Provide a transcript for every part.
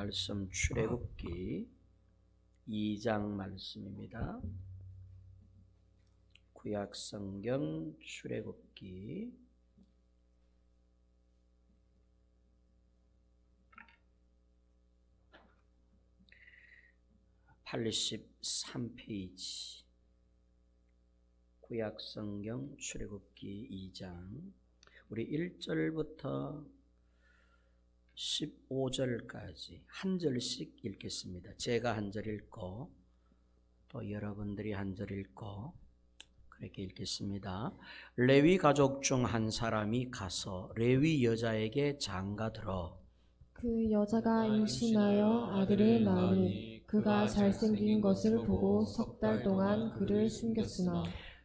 말씀 출애굽기 2장 말씀입니다. 구약성경 출애굽기 83페이지 구약성경 출애굽기 2장 우리 1절부터 15절까지 한 절씩 읽겠습니다. 제가 한 절 읽고 또 여러분들이 한 절 읽고 그렇게 읽겠습니다. 레위 가족 중 한 사람이 가서 레위 여자에게 장가들어 그 여자가 임신하여 아들을 낳으니 그가 잘생긴 것을 보고 석 달 동안 그를 숨겼으나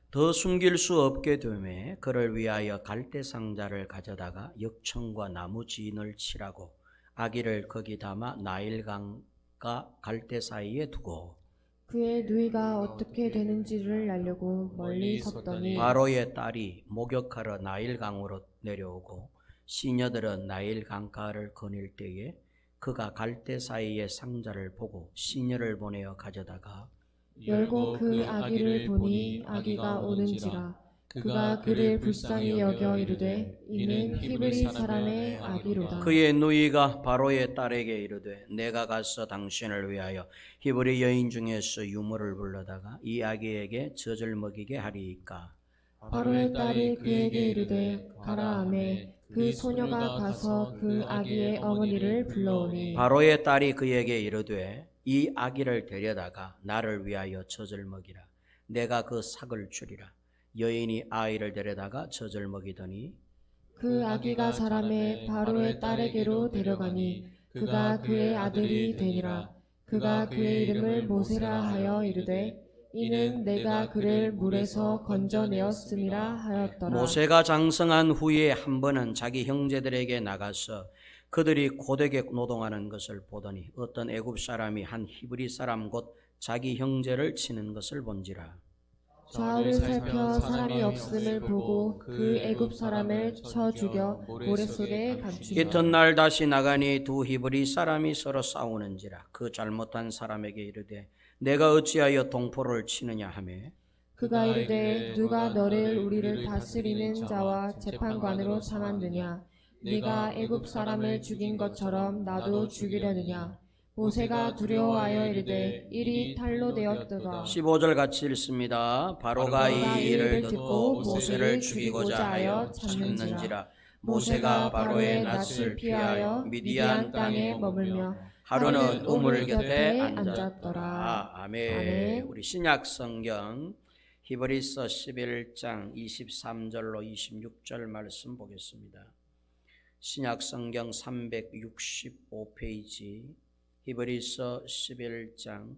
더 숨길 수 없게 되매 그를 위하여 갈대 상자를 가져다가 역청과 나무 진을 칠하고 아기를 거기 담아 나일강과 갈대 사이에 두고 그의 누이가 어떻게 되는지를 알려고 멀리 섰더니 바로의 딸이 목욕하러 나일강으로 내려오고 시녀들은 나일강가를 거닐 때에 그가 갈대 사이의 상자를 보고 시녀를 보내어 가져다가 열고 그 아기를 보니 아기가 오는지라 그가 그를 불쌍히 여겨 이르되 이는 히브리 사람의 아기로다. 그의 누이가 바로의 딸에게 이르되 내가 가서 당신을 위하여 히브리 여인 중에서 유모를 불러다가 이 아기에게 젖을 먹이게 하리이까. 바로의 딸이 그에게 이르되 가라 하매 그 소녀가 가서 그 아기의 어머니를 불러오니 바로의 딸이 그에게 이르되 이 아기를 데려다가 나를 위하여 젖을 먹이라. 내가 그 삭을 주리라. 여인이 아이를 데려다가 젖을 먹이더니 그 아기가 자라매 바로의 딸에게로 데려가니 그가 그의 아들이 되니라. 그가 그의 이름을 모세라 하여 이르되 이는 내가 그를 물에서 건져내었음이라 하였더라. 모세가 장성한 후에 한 번은 자기 형제들에게 나가서 그들이 고되게 노동하는 것을 보더니 어떤 애굽 사람이 한 히브리 사람 곧 자기 형제를 치는 것을 본지라. 좌우를 살펴 사람이 없음을 보고 그 애굽 사람을 쳐 죽여 모래 속에 감추니라. 이튿날 다시 나가니 두 히브리 사람이 서로 싸우는지라. 그 잘못한 사람에게 이르되 내가 어찌하여 동포를 치느냐 하며 그가 이르되 누가 너를 우리를 다스리는 자와 재판관으로 삼았느냐. 네가 애굽 사람을 죽인 것처럼 나도 죽이려느냐. 모세가 두려워하여 이르되 일이 탈로 되었도다. 15절 같이 읽습니다. 바로가 이 일을 듣고 모세를 죽이고자 하여 찾는지라. 모세가 바로의 낯을 피하여 미디안 땅에 머물며 하루는 우물 곁에 앉았더라. 아멘. 우리 신약 성경 히브리서 11장 23절로 26절 말씀 보겠습니다. 신약 성경 365페이지 히브리서 11장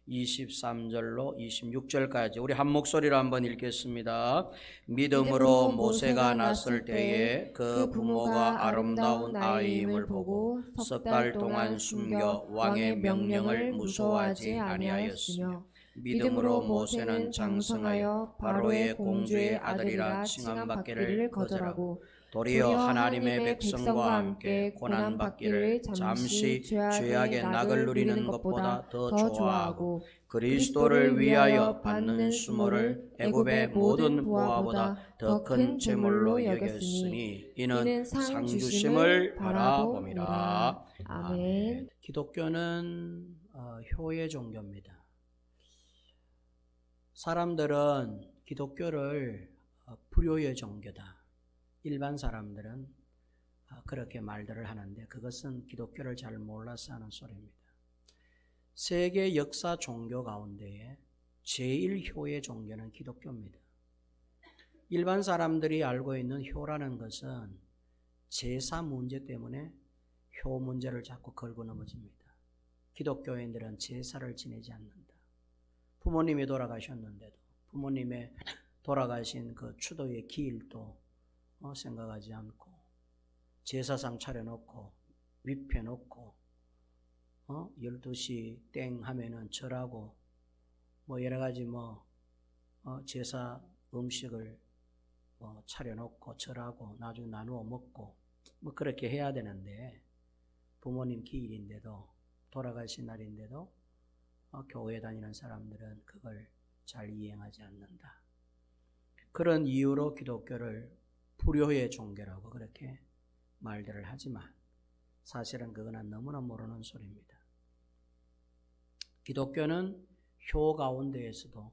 23절로 26절까지 우리 한 목소리로 한번 읽겠습니다. 믿음으로 모세가 났을 때에 그 부모가 아름다운 아이임을 보고 석 달 동안 숨겨 왕의 명령을 무서워하지 아니하였으며 믿음으로 모세는 장성하여 바로의 공주의 아들이라 칭함받기를 거절하고 도리어 하나님의 백성과 함께 고난받기를 잠시 죄악의 낙을 누리는 것보다 더 좋아하고 그리스도를 위하여 받는 수모를 애굽의 모든 보화보다 더 큰 재물로 여겼으니 이는 상 주심을 바라봄이라. 아멘. 기독교는 효의 종교입니다. 사람들은 기독교를 불효의 종교다. 일반 사람들은 그렇게 말들을 하는데 그것은 기독교를 잘 몰라서 하는 소리입니다. 세계 역사 종교 가운데에 제일 효의 종교는 기독교입니다. 일반 사람들이 알고 있는 효라는 것은 제사 문제 때문에 효 문제를 자꾸 걸고 넘어집니다. 기독교인들은 제사를 지내지 않는다. 부모님이 돌아가셨는데도 부모님의 돌아가신 그 추도의 기일도 생각하지 않고 제사상 차려놓고 뷔페 놓고 12시 땡 하면은 절하고 여러 가지 제사 음식을 차려놓고 절하고 나중에 나누어 먹고 그렇게 해야 되는데 부모님 기일인데도 돌아가신 날인데도 교회 다니는 사람들은 그걸 잘 이행하지 않는다. 그런 이유로 기독교를 불효의 종교라고 그렇게 말들을 하지만 사실은 그거는 너무나 모르는 소리입니다. 기독교는 효 가운데에서도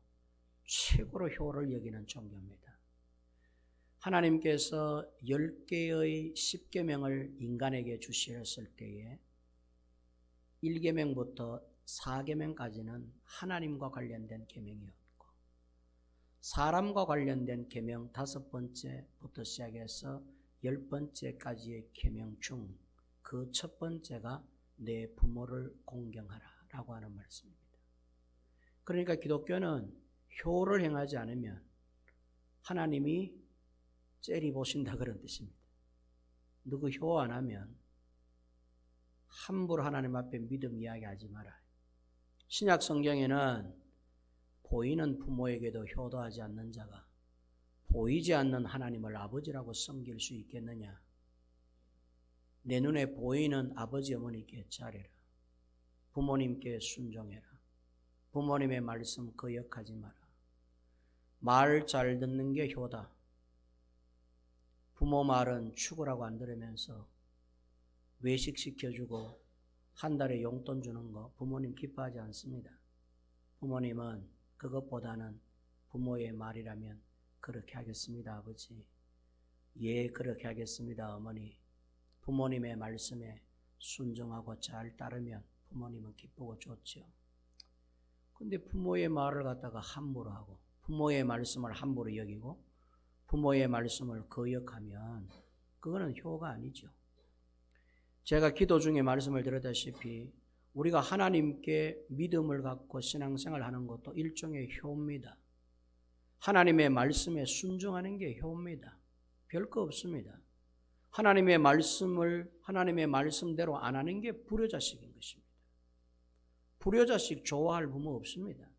최고로 효를 여기는 종교입니다. 하나님께서 10개의 10계명을 인간에게 주셨을 때에 1계명부터 4계명까지는 하나님과 관련된 계명이었고 사람과 관련된 계명 5번째부터 시작해서 10번째까지의 계명 중 그 첫 번째가 내 부모를 공경하라 라고 하는 말씀입니다. 그러니까 기독교는 효를 행하지 않으면 하나님이 째리 보신다 그런 뜻입니다. 누구 효 안 하면 함부로 하나님 앞에 믿음 이야기하지 마라. 신약 성경에는 보이는 부모에게도 효도하지 않는 자가 보이지 않는 하나님을 아버지라고 섬길 수 있겠느냐. 내 눈에 보이는 아버지 어머니께 잘해라. 부모님께 순종해라. 부모님의 말씀 거역하지 마라. 말 잘 듣는 게 효다. 부모 말은 죽으라고 안 들으면서 외식 시켜주고 한 달에 용돈 주는 거 부모님 기뻐하지 않습니다. 부모님은 그것보다는 부모의 말이라면 그렇게 하겠습니다, 아버지. 예, 그렇게 하겠습니다, 어머니. 부모님의 말씀에 순종하고 잘 따르면 부모님은 기쁘고 좋죠. 근데 부모의 말을 갖다가 함부로 하고 부모의 말씀을 함부로 여기고 부모의 말씀을 거역하면 그거는 효가 아니죠. 제가 기도 중에 말씀을 드렸다시피 우리가 하나님께 믿음을 갖고 신앙생활을 하는 것도 일종의 효입니다. 하나님의 말씀에 순종하는 게 효입니다. 별거 없습니다. 하나님의 말씀대로 안 하는 게 불효자식인 것입니다. 불효자식 좋아할 부모 없습니다.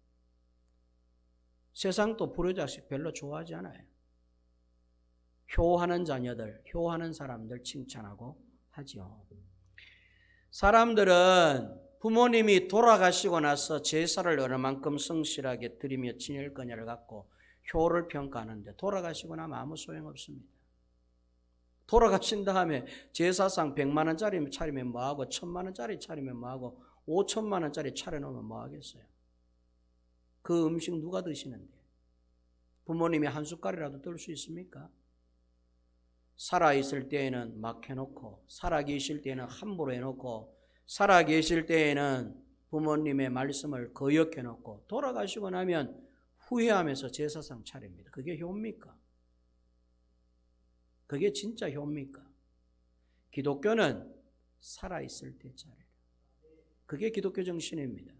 세상도 불효자식 별로 좋아하지 않아요. 효하는 자녀들, 효하는 사람들 칭찬하고 하죠. 사람들은 부모님이 돌아가시고 나서 제사를 어느 만큼 성실하게 드리며 지낼 거냐를 갖고 효를 평가하는데 돌아가시고 나면 아무 소용없습니다. 돌아가신 다음에 제사상 100만 원짜리 차리면 뭐하고 1000만 원짜리 차리면 뭐하고 5천만 원짜리 차려놓으면 뭐하겠어요. 그 음식 누가 드시는데 부모님이 한 숟갈이라도 뜰 수 있습니까? 살아있을 때에는 막 해놓고 살아계실 때에는 함부로 해놓고 살아계실 때에는 부모님의 말씀을 거역해놓고 돌아가시고 나면 후회하면서 제사상 차립니다. 그게 효입니까? 그게 진짜 효입니까? 기독교는 살아있을 때 차려라. 그게 기독교 정신입니다.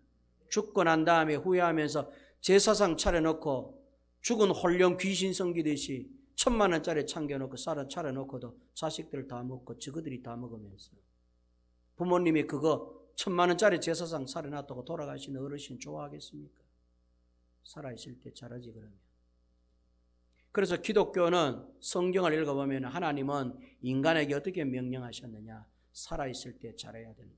죽고 난 다음에 후회하면서 제사상 차려놓고 죽은 홀령 귀신 섬기듯이 1000만 원짜리 참겨놓고 차려놓고도 자식들 다 먹고 저거들이 다 먹으면서 부모님이 그거 1000만 원짜리 제사상 차려놨다고 돌아가신 어르신 좋아하겠습니까? 살아있을 때 잘하지 그러면. 그래서 기독교는 성경을 읽어보면 하나님은 인간에게 어떻게 명령하셨느냐. 살아있을 때 잘해야 된다.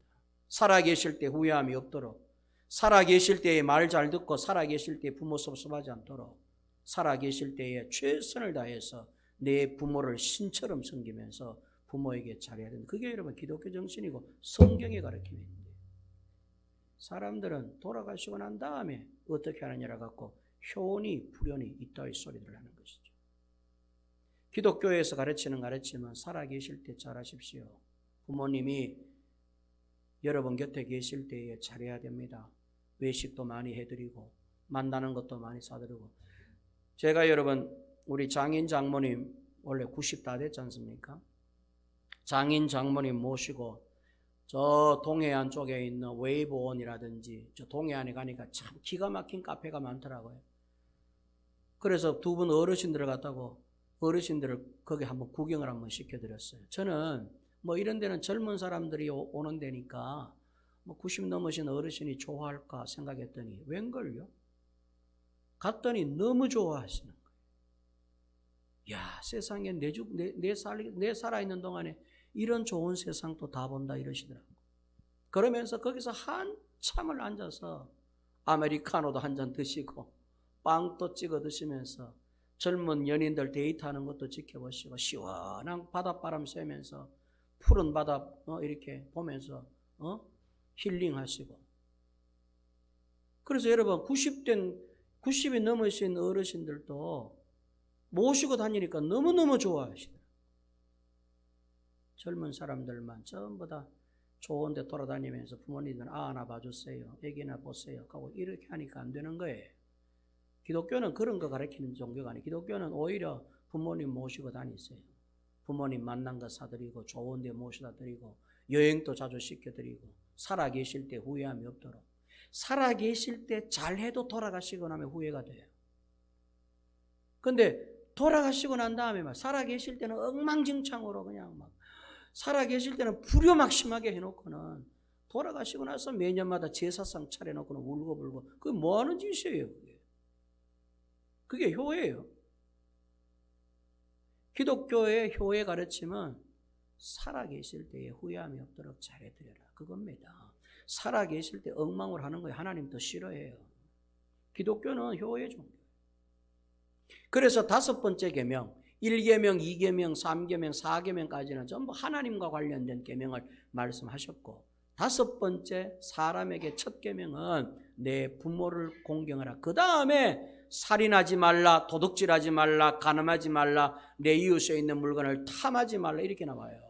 살아계실 때 후회함이 없도록 살아계실 때에 말 잘 듣고 살아계실 때 부모 섭섭하지 않도록 살아계실 때에 최선을 다해서 내 부모를 신처럼 섬기면서 부모에게 잘해야 된다. 그게 여러분 기독교 정신이고 성경의 가르침인데 사람들은 돌아가시고 난 다음에 어떻게 하느냐를 갖고 효니 불효니 이따위 소리들을 하는 것이죠. 기독교에서 가르치는 가르침은 살아계실 때 잘하십시오. 부모님이 여러분 곁에 계실 때에 잘해야 됩니다. 외식도 많이 해드리고 만나는 것도 많이 사드리고. 제가 여러분 우리 장인 장모님 원래 90 다 됐지 않습니까? 장인 장모님 모시고 저 동해안 쪽에 있는 웨이브온이라든지 저 동해안에 가니까 참 기가 막힌 카페가 많더라고요. 그래서 두 분 어르신들을 갖다고 어르신들을 거기 한번 구경을 한번 시켜드렸어요. 저는 뭐 이런 데는 젊은 사람들이 오는 데니까 뭐 90 넘으신 어르신이 좋아할까 생각했더니 웬걸요? 갔더니 너무 좋아하시는 거예요. 야, 세상에 내 살아있는 동안에 이런 좋은 세상도 다 본다 이러시더라고요. 그러면서 거기서 한참을 앉아서 아메리카노도 한 잔 드시고 빵도 찍어 드시면서 젊은 연인들 데이트하는 것도 지켜보시고 시원한 바닷바람 쐬면서 푸른 바다 이렇게 보면서 힐링하시고. 그래서 여러분 90이 넘으신 어르신들도 모시고 다니니까 너무너무 좋아하시더라고요. 젊은 사람들만 전부 다 좋은 데 돌아다니면서 부모님들 하나 봐주세요, 애기나 보세요 하고 이렇게 하니까 안 되는 거예요. 기독교는 그런 거 가르치는 종교가 아니에요. 기독교는 오히려 부모님 모시고 다니세요. 부모님 만난 거 사드리고 좋은 데 모셔다 드리고 여행도 자주 시켜드리고 살아계실 때 후회함이 없도록. 살아계실 때 잘해도 돌아가시고 나면 후회가 돼요. 근데 돌아가시고 난 다음에 막 살아계실 때는 엉망진창으로 그냥 막 살아계실 때는 불효막심하게 해놓고는 돌아가시고 나서 매년마다 제사상 차려놓고는 울고불고 그게 뭐하는 짓이에요. 그게 효예요. 기독교의 효의 가르침은 살아계실 때에 후회함이 없도록 잘해드려라 그겁니다. 살아계실 때 엉망을 하는 거예요. 하나님 더 싫어해요. 기독교는 효의 종교예요. 그래서 5번째 계명 1계명, 2계명, 3계명, 4계명까지는 전부 하나님과 관련된 계명을 말씀하셨고 5번째 사람에게 첫 계명은 내 부모를 공경하라. 그 다음에 살인하지 말라, 도둑질하지 말라, 간음하지 말라, 내 이웃에 있는 물건을 탐하지 말라 이렇게 나와요.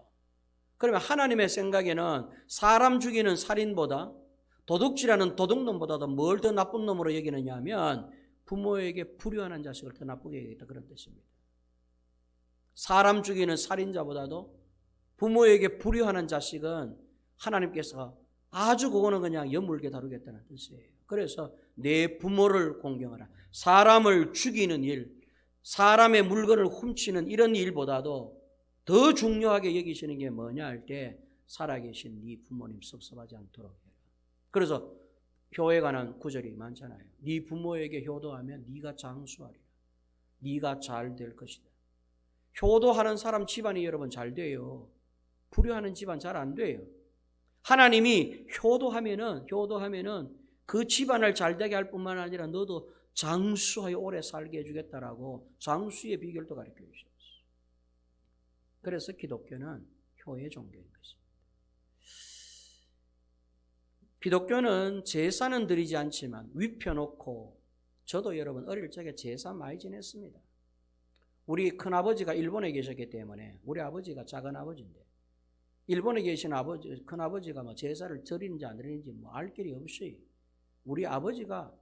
그러면 하나님의 생각에는 사람 죽이는 살인보다 도둑질하는 도둑놈보다도 뭘 더 나쁜 놈으로 여기느냐 하면 부모에게 불효하는 자식을 더 나쁘게 여기겠다 그런 뜻입니다. 사람 죽이는 살인자보다도 부모에게 불효하는 자식은 하나님께서 아주 그거는 그냥 여물게 다루겠다는 뜻이에요. 그래서 내 부모를 공경하라. 사람을 죽이는 일, 사람의 물건을 훔치는 이런 일보다도 더 중요하게 여기시는 게 뭐냐 할 때 살아계신 네 부모님 섭섭하지 않도록 해라. 그래서 효에 관한 구절이 많잖아요. 네 부모에게 효도하면 네가 장수하리라. 네가 잘 될 것이다. 효도하는 사람 집안이 여러분 잘 돼요. 불효하는 집안 잘 안 돼요. 하나님이 효도하면은 그 집안을 잘 되게 할 뿐만 아니라 너도 장수하여 오래 살게 해주겠다라고 장수의 비결도 가르쳐 주셨어요. 그래서 기독교는 효의 종교인 것입니다. 기독교는 제사는 드리지 않지만 위펴놓고 저도 여러분 어릴 적에 제사 많이 지냈습니다. 우리 큰아버지가 일본에 계셨기 때문에 우리 아버지가 작은 아버지인데 일본에 계신 아버지, 큰아버지가 뭐 제사를 드리는지 안 드리는지 뭐 알 길이 없어요. 우리 아버지가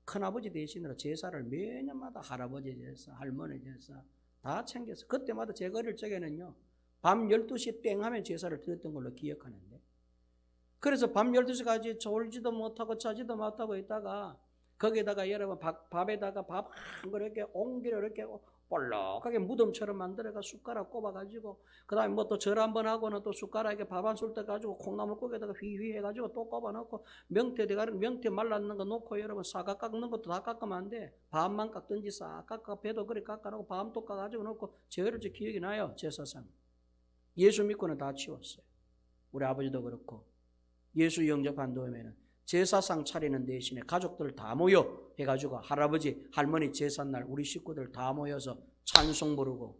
큰아버지 대신으로 제사를 매년마다 할아버지 제사, 할머니 제사 다 챙겨서 그때마다 제가 어릴 적에는요 밤 12시 땡 하면 제사를 드렸던 걸로 기억하는데 그래서 밤 12시까지 졸지도 못하고 자지도 못하고 있다가 거기에다가 여러분 밥에다가 밥 한 그릇 이렇게 옹기를 이렇게 볼록하게 무덤처럼 만들어가 숟가락 꼽아가지고 그 다음에 뭐 또 절 한번 하고는 또 숟가락에 밥 한 술 떠가지고 콩나물국에다가 휘휘 해가지고 또 꼽아놓고 명태 말랐는 거 놓고 여러분 사각 깎는 것도 다 깎으면 안 돼. 밥만 깎든지 싹 깎아 배도 그리 깎아놓고 밤 또 깎아가지고 놓고 제어를 기억이 나요. 제사상 예수 믿고는 다 치웠어요. 우리 아버지도 그렇고 예수 영접한 다음에는 제사상 차리는 대신에 가족들 다 모여 해가지고 할아버지 할머니 제삿날 우리 식구들 다 모여서 찬송 부르고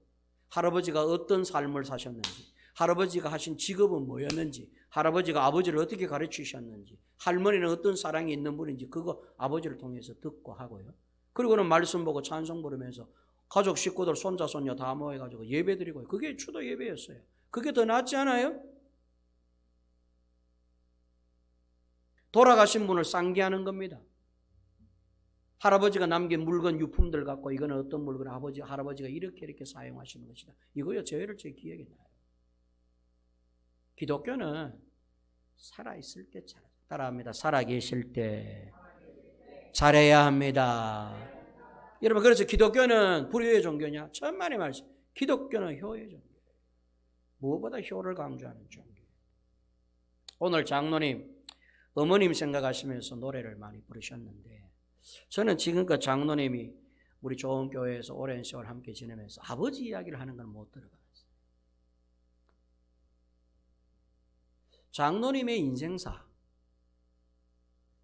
할아버지가 어떤 삶을 사셨는지 할아버지가 하신 직업은 뭐였는지 할아버지가 아버지를 어떻게 가르치셨는지 할머니는 어떤 사랑이 있는 분인지 그거 아버지를 통해서 듣고 하고요. 그리고는 말씀 보고 찬송 부르면서 가족 식구들 손자 손녀 다 모여가지고 예배드리고 그게 추도 예배였어요. 그게 더 낫지 않아요? 돌아가신 분을 상기하는 겁니다. 할아버지가 남긴 물건 유품들 갖고 이거는 어떤 물건 할아버지가 이렇게 사용하시는 것이다. 이거요 저희를 제 기억이 나요. 기독교는 살아있을 때 잘해요. 따라합니다. 살아계실 때 잘해야 합니다. 여러분 그래서 기독교는 불효의 종교냐? 천만의 말씀. 기독교는 효의 종교예요. 무엇보다 효를 강조하는 종교예요. 오늘 장로님 어머님 생각하시면서 노래를 많이 부르셨는데 저는 지금껏 장로님이 우리 좋은 교회에서 오랜 세월 함께 지내면서 아버지 이야기를 하는 건 못 들어봤어요. 장로님의 인생사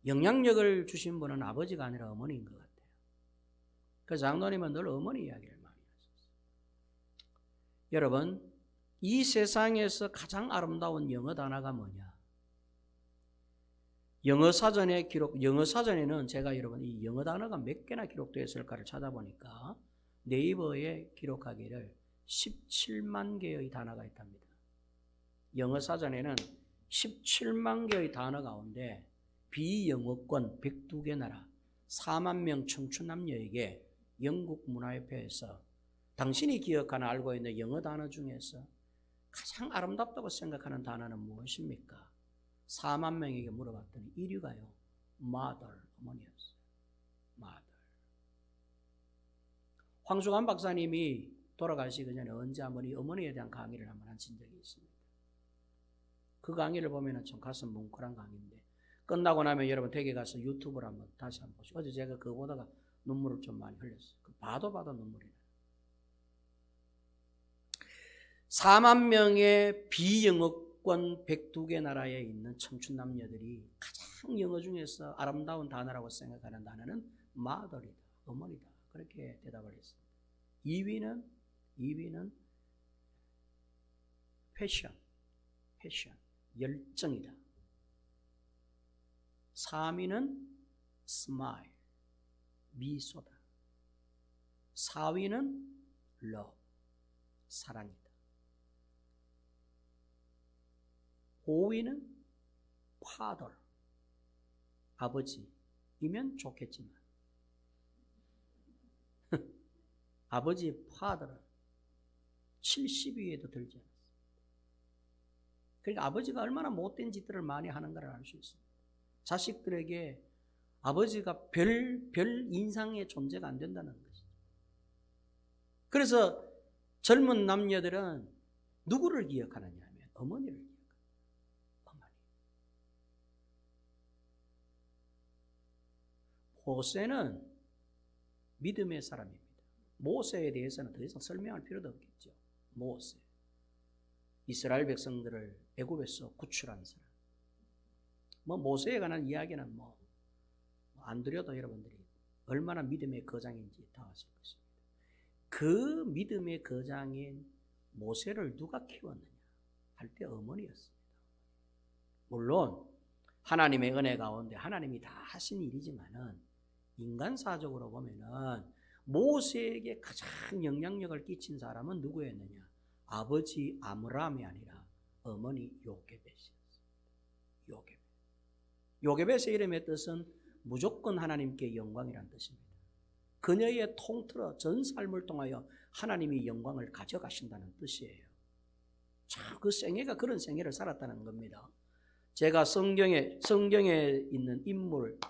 영향력을 주신 분은 아버지가 아니라 어머니인 것 같아요. 그 장로님은 늘 어머니 이야기를 많이 하셨어요. 여러분, 이 세상에서 가장 아름다운 영어 단어가 뭐냐? 영어 사전에는 제가 여러분 이 영어 단어가 몇 개나 기록되어 있을까를 찾아보니까 네이버에 기록하기를 17만 개의 단어가 있답니다. 영어 사전에는 17만 개의 단어 가운데 비영어권 102개 나라 4만 명 청춘 남녀에게 영국 문화협회에서 당신이 기억하나 알고 있는 영어 단어 중에서 가장 아름답다고 생각하는 단어는 무엇입니까? 4만 명에게 물어봤더니 1위가요. mother, 어머니였어요. mother. 황수관 박사님이 돌아가시기 전에 언제 한번 이 어머니에 대한 강의를 한번 하신 적이 있습니다. 그 강의를 보면 좀 가슴 뭉클한 강의인데 끝나고 나면 여러분 댁에 가서 유튜브를 한번 다시 한번 보시고 어제 제가 그거 보다가 눈물을 좀 많이 흘렸어요. 봐도 눈물이 나요. 4만 명의 비영어권 102개 나라에 있는 청춘 남녀들이 가장 영어 중에서 아름다운 단어라고 생각하는 단어는 mother이다, 어머니다. 그렇게 대답을 했습니다. 2위는 패션, 열정이다. 3위는 smile, 미소다. 4위는 love, 사랑이다. 5위는 father, 아버지이면 좋겠지만 아버지 father는 70위에도 들지 않았습니다. 그러니까 아버지가 얼마나 못된 짓들을 많이 하는가를 알 수 있습니다. 자식들에게 아버지가 별 인상의 존재가 안 된다는 것이죠. 그래서 젊은 남녀들은 누구를 기억하느냐 하면 어머니를 기억합니다. 어머니. 모세는 믿음의 사람입니다. 모세에 대해서는 더 이상 설명할 필요도 없겠죠. 모세. 이스라엘 백성들을 애굽에서 구출한 사람. 모세에 관한 이야기는 안 드려도 여러분들이 얼마나 믿음의 거장인지 다 아실 것입니다. 그 믿음의 거장인 모세를 누가 키웠느냐 할 때 어머니였습니다. 물론 하나님의 은혜 가운데 하나님이 다 하신 일이지만은 인간사적으로 보면은 모세에게 가장 영향력을 끼친 사람은 누구였느냐? 아버지 아므람이 아니라 어머니 요게벳이었습니다. 요게벳의 이름의 뜻은 무조건 하나님께 영광이란 뜻입니다. 그녀의 통틀어 전 삶을 통하여 하나님이 영광을 가져가신다는 뜻이에요. 자, 그 생애가 그런 생애를 살았다는 겁니다. 제가 성경에 있는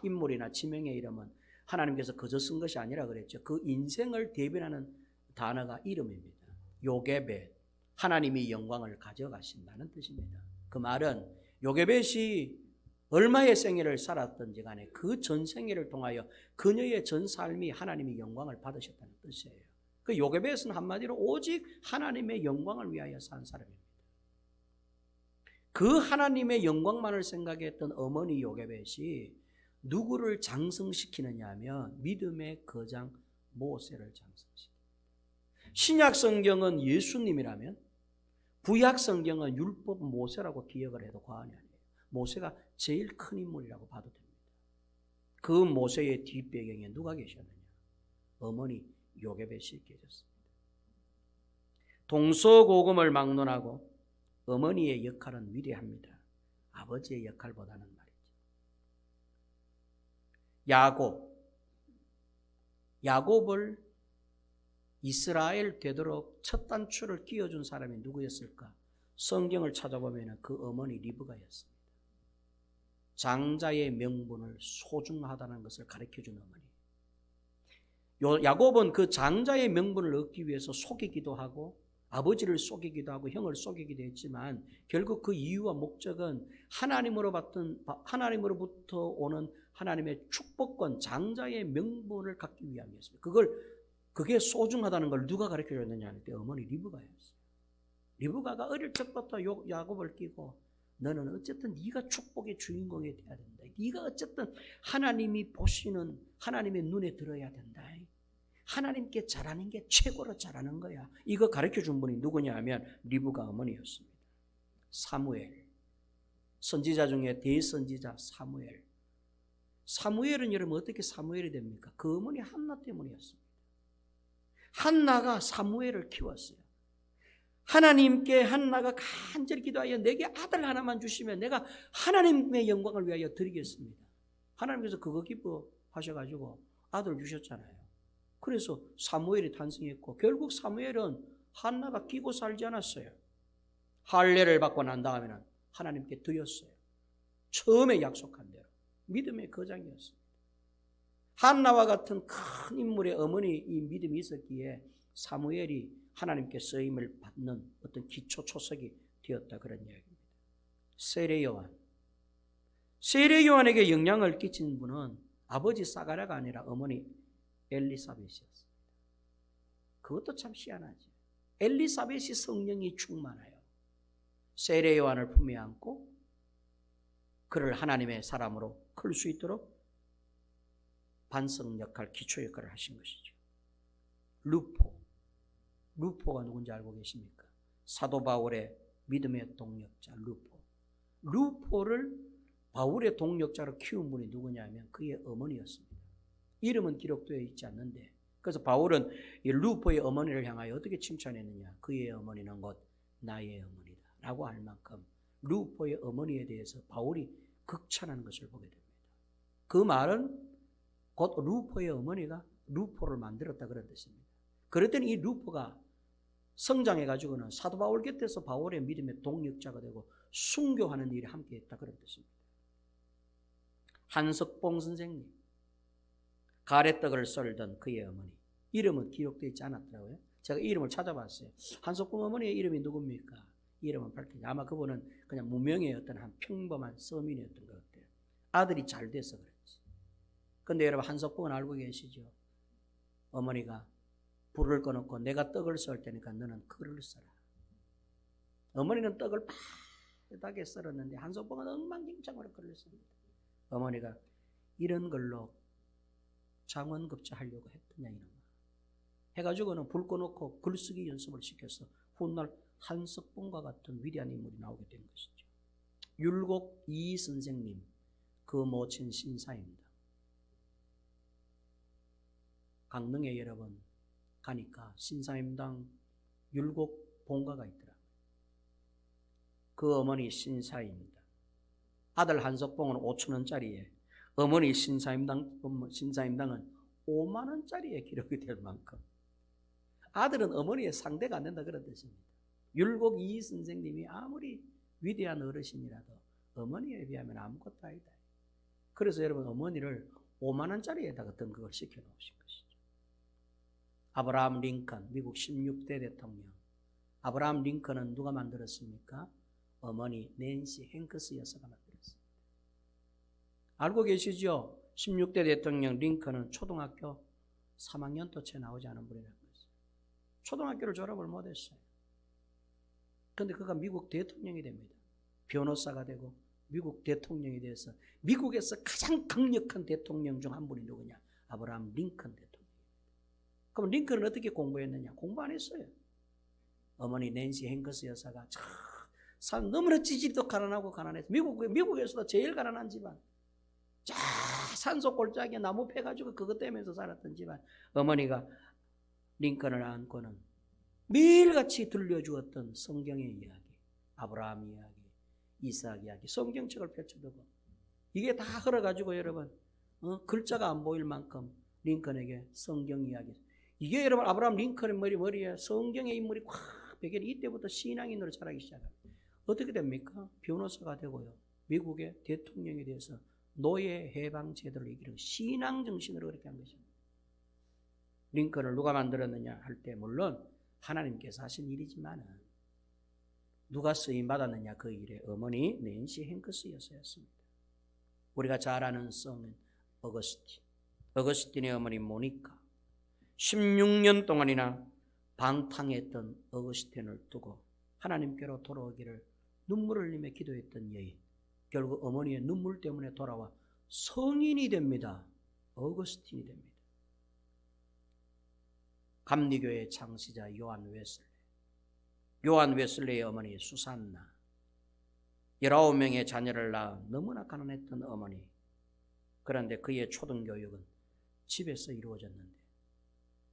인물이나 지명의 이름은 하나님께서 그저 쓴 것이 아니라 그랬죠. 그 인생을 대변하는 단어가 이름입니다. 요게벳, 하나님이 영광을 가져가신다는 뜻입니다. 그 말은 요게벳이 얼마의 생애를 살았든지 간에 그 전 생애를 통하여 그녀의 전 삶이 하나님이 영광을 받으셨다는 뜻이에요. 그 요게벳은 한마디로 오직 하나님의 영광을 위하여 산 사람입니다. 그 하나님의 영광만을 생각했던 어머니 요게벳이 누구를 장성시키느냐 하면 믿음의 거장 모세를 장성시킵니다. 신약 성경은 예수님이라면 구약 성경은 율법 모세라고 기억을 해도 과언이 아니에요. 모세가 제일 큰 인물이라고 봐도 됩니다. 그 모세의 뒷배경에 누가 계셨느냐? 어머니 요게벳이 계셨습니다. 동서고금을 막론하고 어머니의 역할은 위대합니다. 아버지의 역할보다는 말이죠. 야곱을 이스라엘 되도록 첫 단추를 끼워준 사람이 누구였을까? 성경을 찾아보면 그 어머니 리브가였습니다. 장자의 명분을 소중하다는 것을 가르쳐준 어머니. 야곱은 그 장자의 명분을 얻기 위해서 속이기도 하고 아버지를 속이기도 하고 형을 속이기도 했지만 결국 그 이유와 목적은 하나님으로부터 오는 하나님의 축복권 장자의 명분을 갖기 위함이었습니다. 그게 소중하다는 걸 누가 가르쳐줬느냐 할 때 어머니 리브가였어요. 리브가가 어릴 적부터 야곱을 끼고 너는 어쨌든 네가 축복의 주인공이 돼야 된다. 네가 어쨌든 하나님이 보시는 하나님의 눈에 들어야 된다. 하나님께 잘하는 게 최고로 잘하는 거야. 이거 가르쳐준 분이 누구냐 하면 리브가 어머니였습니다. 사무엘. 선지자 중에 대선지자 사무엘. 사무엘은 여러분 어떻게 사무엘이 됩니까? 그 어머니 한나 때문이었습니다. 한나가 사무엘을 키웠어요. 하나님께 한나가 간절히 기도하여 내게 아들 하나만 주시면 내가 하나님의 영광을 위하여 드리겠습니다. 하나님께서 그거 기뻐하셔가지고 아들 주셨잖아요. 그래서 사무엘이 탄생했고 결국 사무엘은 한나가 끼고 살지 않았어요. 할례를 받고 난 다음에는 하나님께 드렸어요. 처음에 약속한 대로 믿음의 거장이었습니다. 한나와 같은 큰 인물의 어머니 이 믿음이 있었기에 사무엘이 하나님께 쓰임을 받는 어떤 기초 초석이 되었다 그런 이야기입니다. 세례요한. 세례요한에게 영향을 끼친 분은 아버지 사가랴가 아니라 어머니 엘리사벳이었습니다. 그것도 참 희한하지. 엘리사벳이 성령이 충만해요. 세례요한을 품에 안고 그를 하나님의 사람으로 클 수 있도록 반석 역할, 기초 역할을 하신 것이죠. 루포가 누군지 알고 계십니까? 사도 바울의 믿음의 동력자 루포를 바울의 동력자로 키운 분이 누구냐면 그의 어머니였습니다. 이름은 기록되어 있지 않는데 그래서 바울은 이 루포의 어머니를 향하여 어떻게 칭찬했느냐? 그의 어머니는 곧 나의 어머니다 라고 할 만큼 루포의 어머니에 대해서 바울이 극찬하는 것을 보게 됩니다. 그 말은 곧 루포의 어머니가 루포를 만들었다 그런 뜻입니다. 그랬더니 이 루포가 성장해가지고는 사도 바울 곁에서 바울의 믿음의 동력자가 되고 순교하는 일이 함께했다 그런 뜻입니다. 한석봉 선생님, 가래떡을 썰던 그의 어머니, 이름은 기록되어 있지 않았더라고요. 제가 이름을 찾아봤어요. 한석봉 어머니의 이름이 누굽니까? 이름은 밝히지. 아마 그분은 그냥 무명의 어떤 한 평범한 서민이었던 것 같아요. 아들이 잘 돼서 그랬지. 근데 여러분 한석봉은 알고 계시죠? 어머니가 불을 꺼놓고 내가 떡을 썰 테니까 너는 그릇을 썰어. 어머니는 떡을 바르게 썰었는데 한석봉은 엉망진창으로 그릇을 씁니다. 어머니가 이런 걸로 장원급제 하려고 했더냐 이놈아. 해가지고는 불 꺼놓고 글쓰기 연습을 시켜서 훗날 한석봉과 같은 위대한 인물이 나오게 된 것이죠. 율곡 이 선생님, 그 모친 신사입니다. 강릉에 여러분 가니까 신사임당 율곡 본가가 있더라고요. 그 어머니 신사입니다. 아들 한석봉은 5,000원짜리에 어머니 신사임당은 50,000원짜리에 기록이 될 만큼 아들은 어머니의 상대가 안 된다 그런 뜻입니다. 율곡 이 선생님이 아무리 위대한 어르신이라도 어머니에 비하면 아무것도 아니다. 그래서 여러분 어머니를 50,000원짜리에다가 어떤 그걸 시켜놓으신 것이죠. 아브라함 링컨, 미국 16대 대통령. 아브라함 링컨은 누가 만들었습니까? 어머니 낸시 행크스 여사가 만들었습니다. 알고 계시죠? 16대 대통령 링컨은 초등학교 3학년도 채 나오지 않은 분이라는 거죠. 초등학교를 졸업을 못했어요. 그런데 그가 미국 대통령이 됩니다. 변호사가 되고 미국 대통령이 돼서 미국에서 가장 강력한 대통령 중 한 분이 누구냐? 아브라함 링컨 대통령. 그럼 링컨은 어떻게 공부했느냐? 공부 안 했어요. 어머니 낸시 행크스 여사가 참 너무나 찌질도 가난하고 가난해서 미국에서도 제일 가난한 집안. 자 산속 골짜기에 나무 패가지고 그것 때문에 살았던 집안. 어머니가 링컨을 안고는 매일같이 들려주었던 성경의 이야기, 아브라함 이야기, 이삭 이야기, 성경책을 펼쳐두고 이게 다 흘러가지고 여러분 글자가 안 보일 만큼 링컨에게 성경 이야기. 이게 여러분 아브라함 링컨의 머리에 성경의 인물이 확 배경이 이때부터 신앙인으로 자라기 시작합니다. 어떻게 됩니까? 변호사가 되고요. 미국의 대통령에 대해서 노예 해방 제도를 이기는 신앙 정신으로 그렇게 한 것입니다. 링컨을 누가 만들었느냐 할 때 물론 하나님께서 하신 일이지만 누가 쓰임 받았느냐 그 일에 어머니 낸시 행크스 여사였습니다. 우리가 잘 아는 성은 어거스틴의 어머니 모니카. 16년 동안이나 방탕했던 어거스틴을 두고 하나님께로 돌아오기를 눈물을 흘리며 기도했던 여인. 결국 어머니의 눈물 때문에 돌아와 성인이 됩니다. 어거스틴이 됩니다. 감리교의 창시자 요한 웨슬레. 요한 웨슬레의 어머니 수산나. 19명의 자녀를 낳아 너무나 가난했던 어머니. 그런데 그의 초등교육은 집에서 이루어졌는데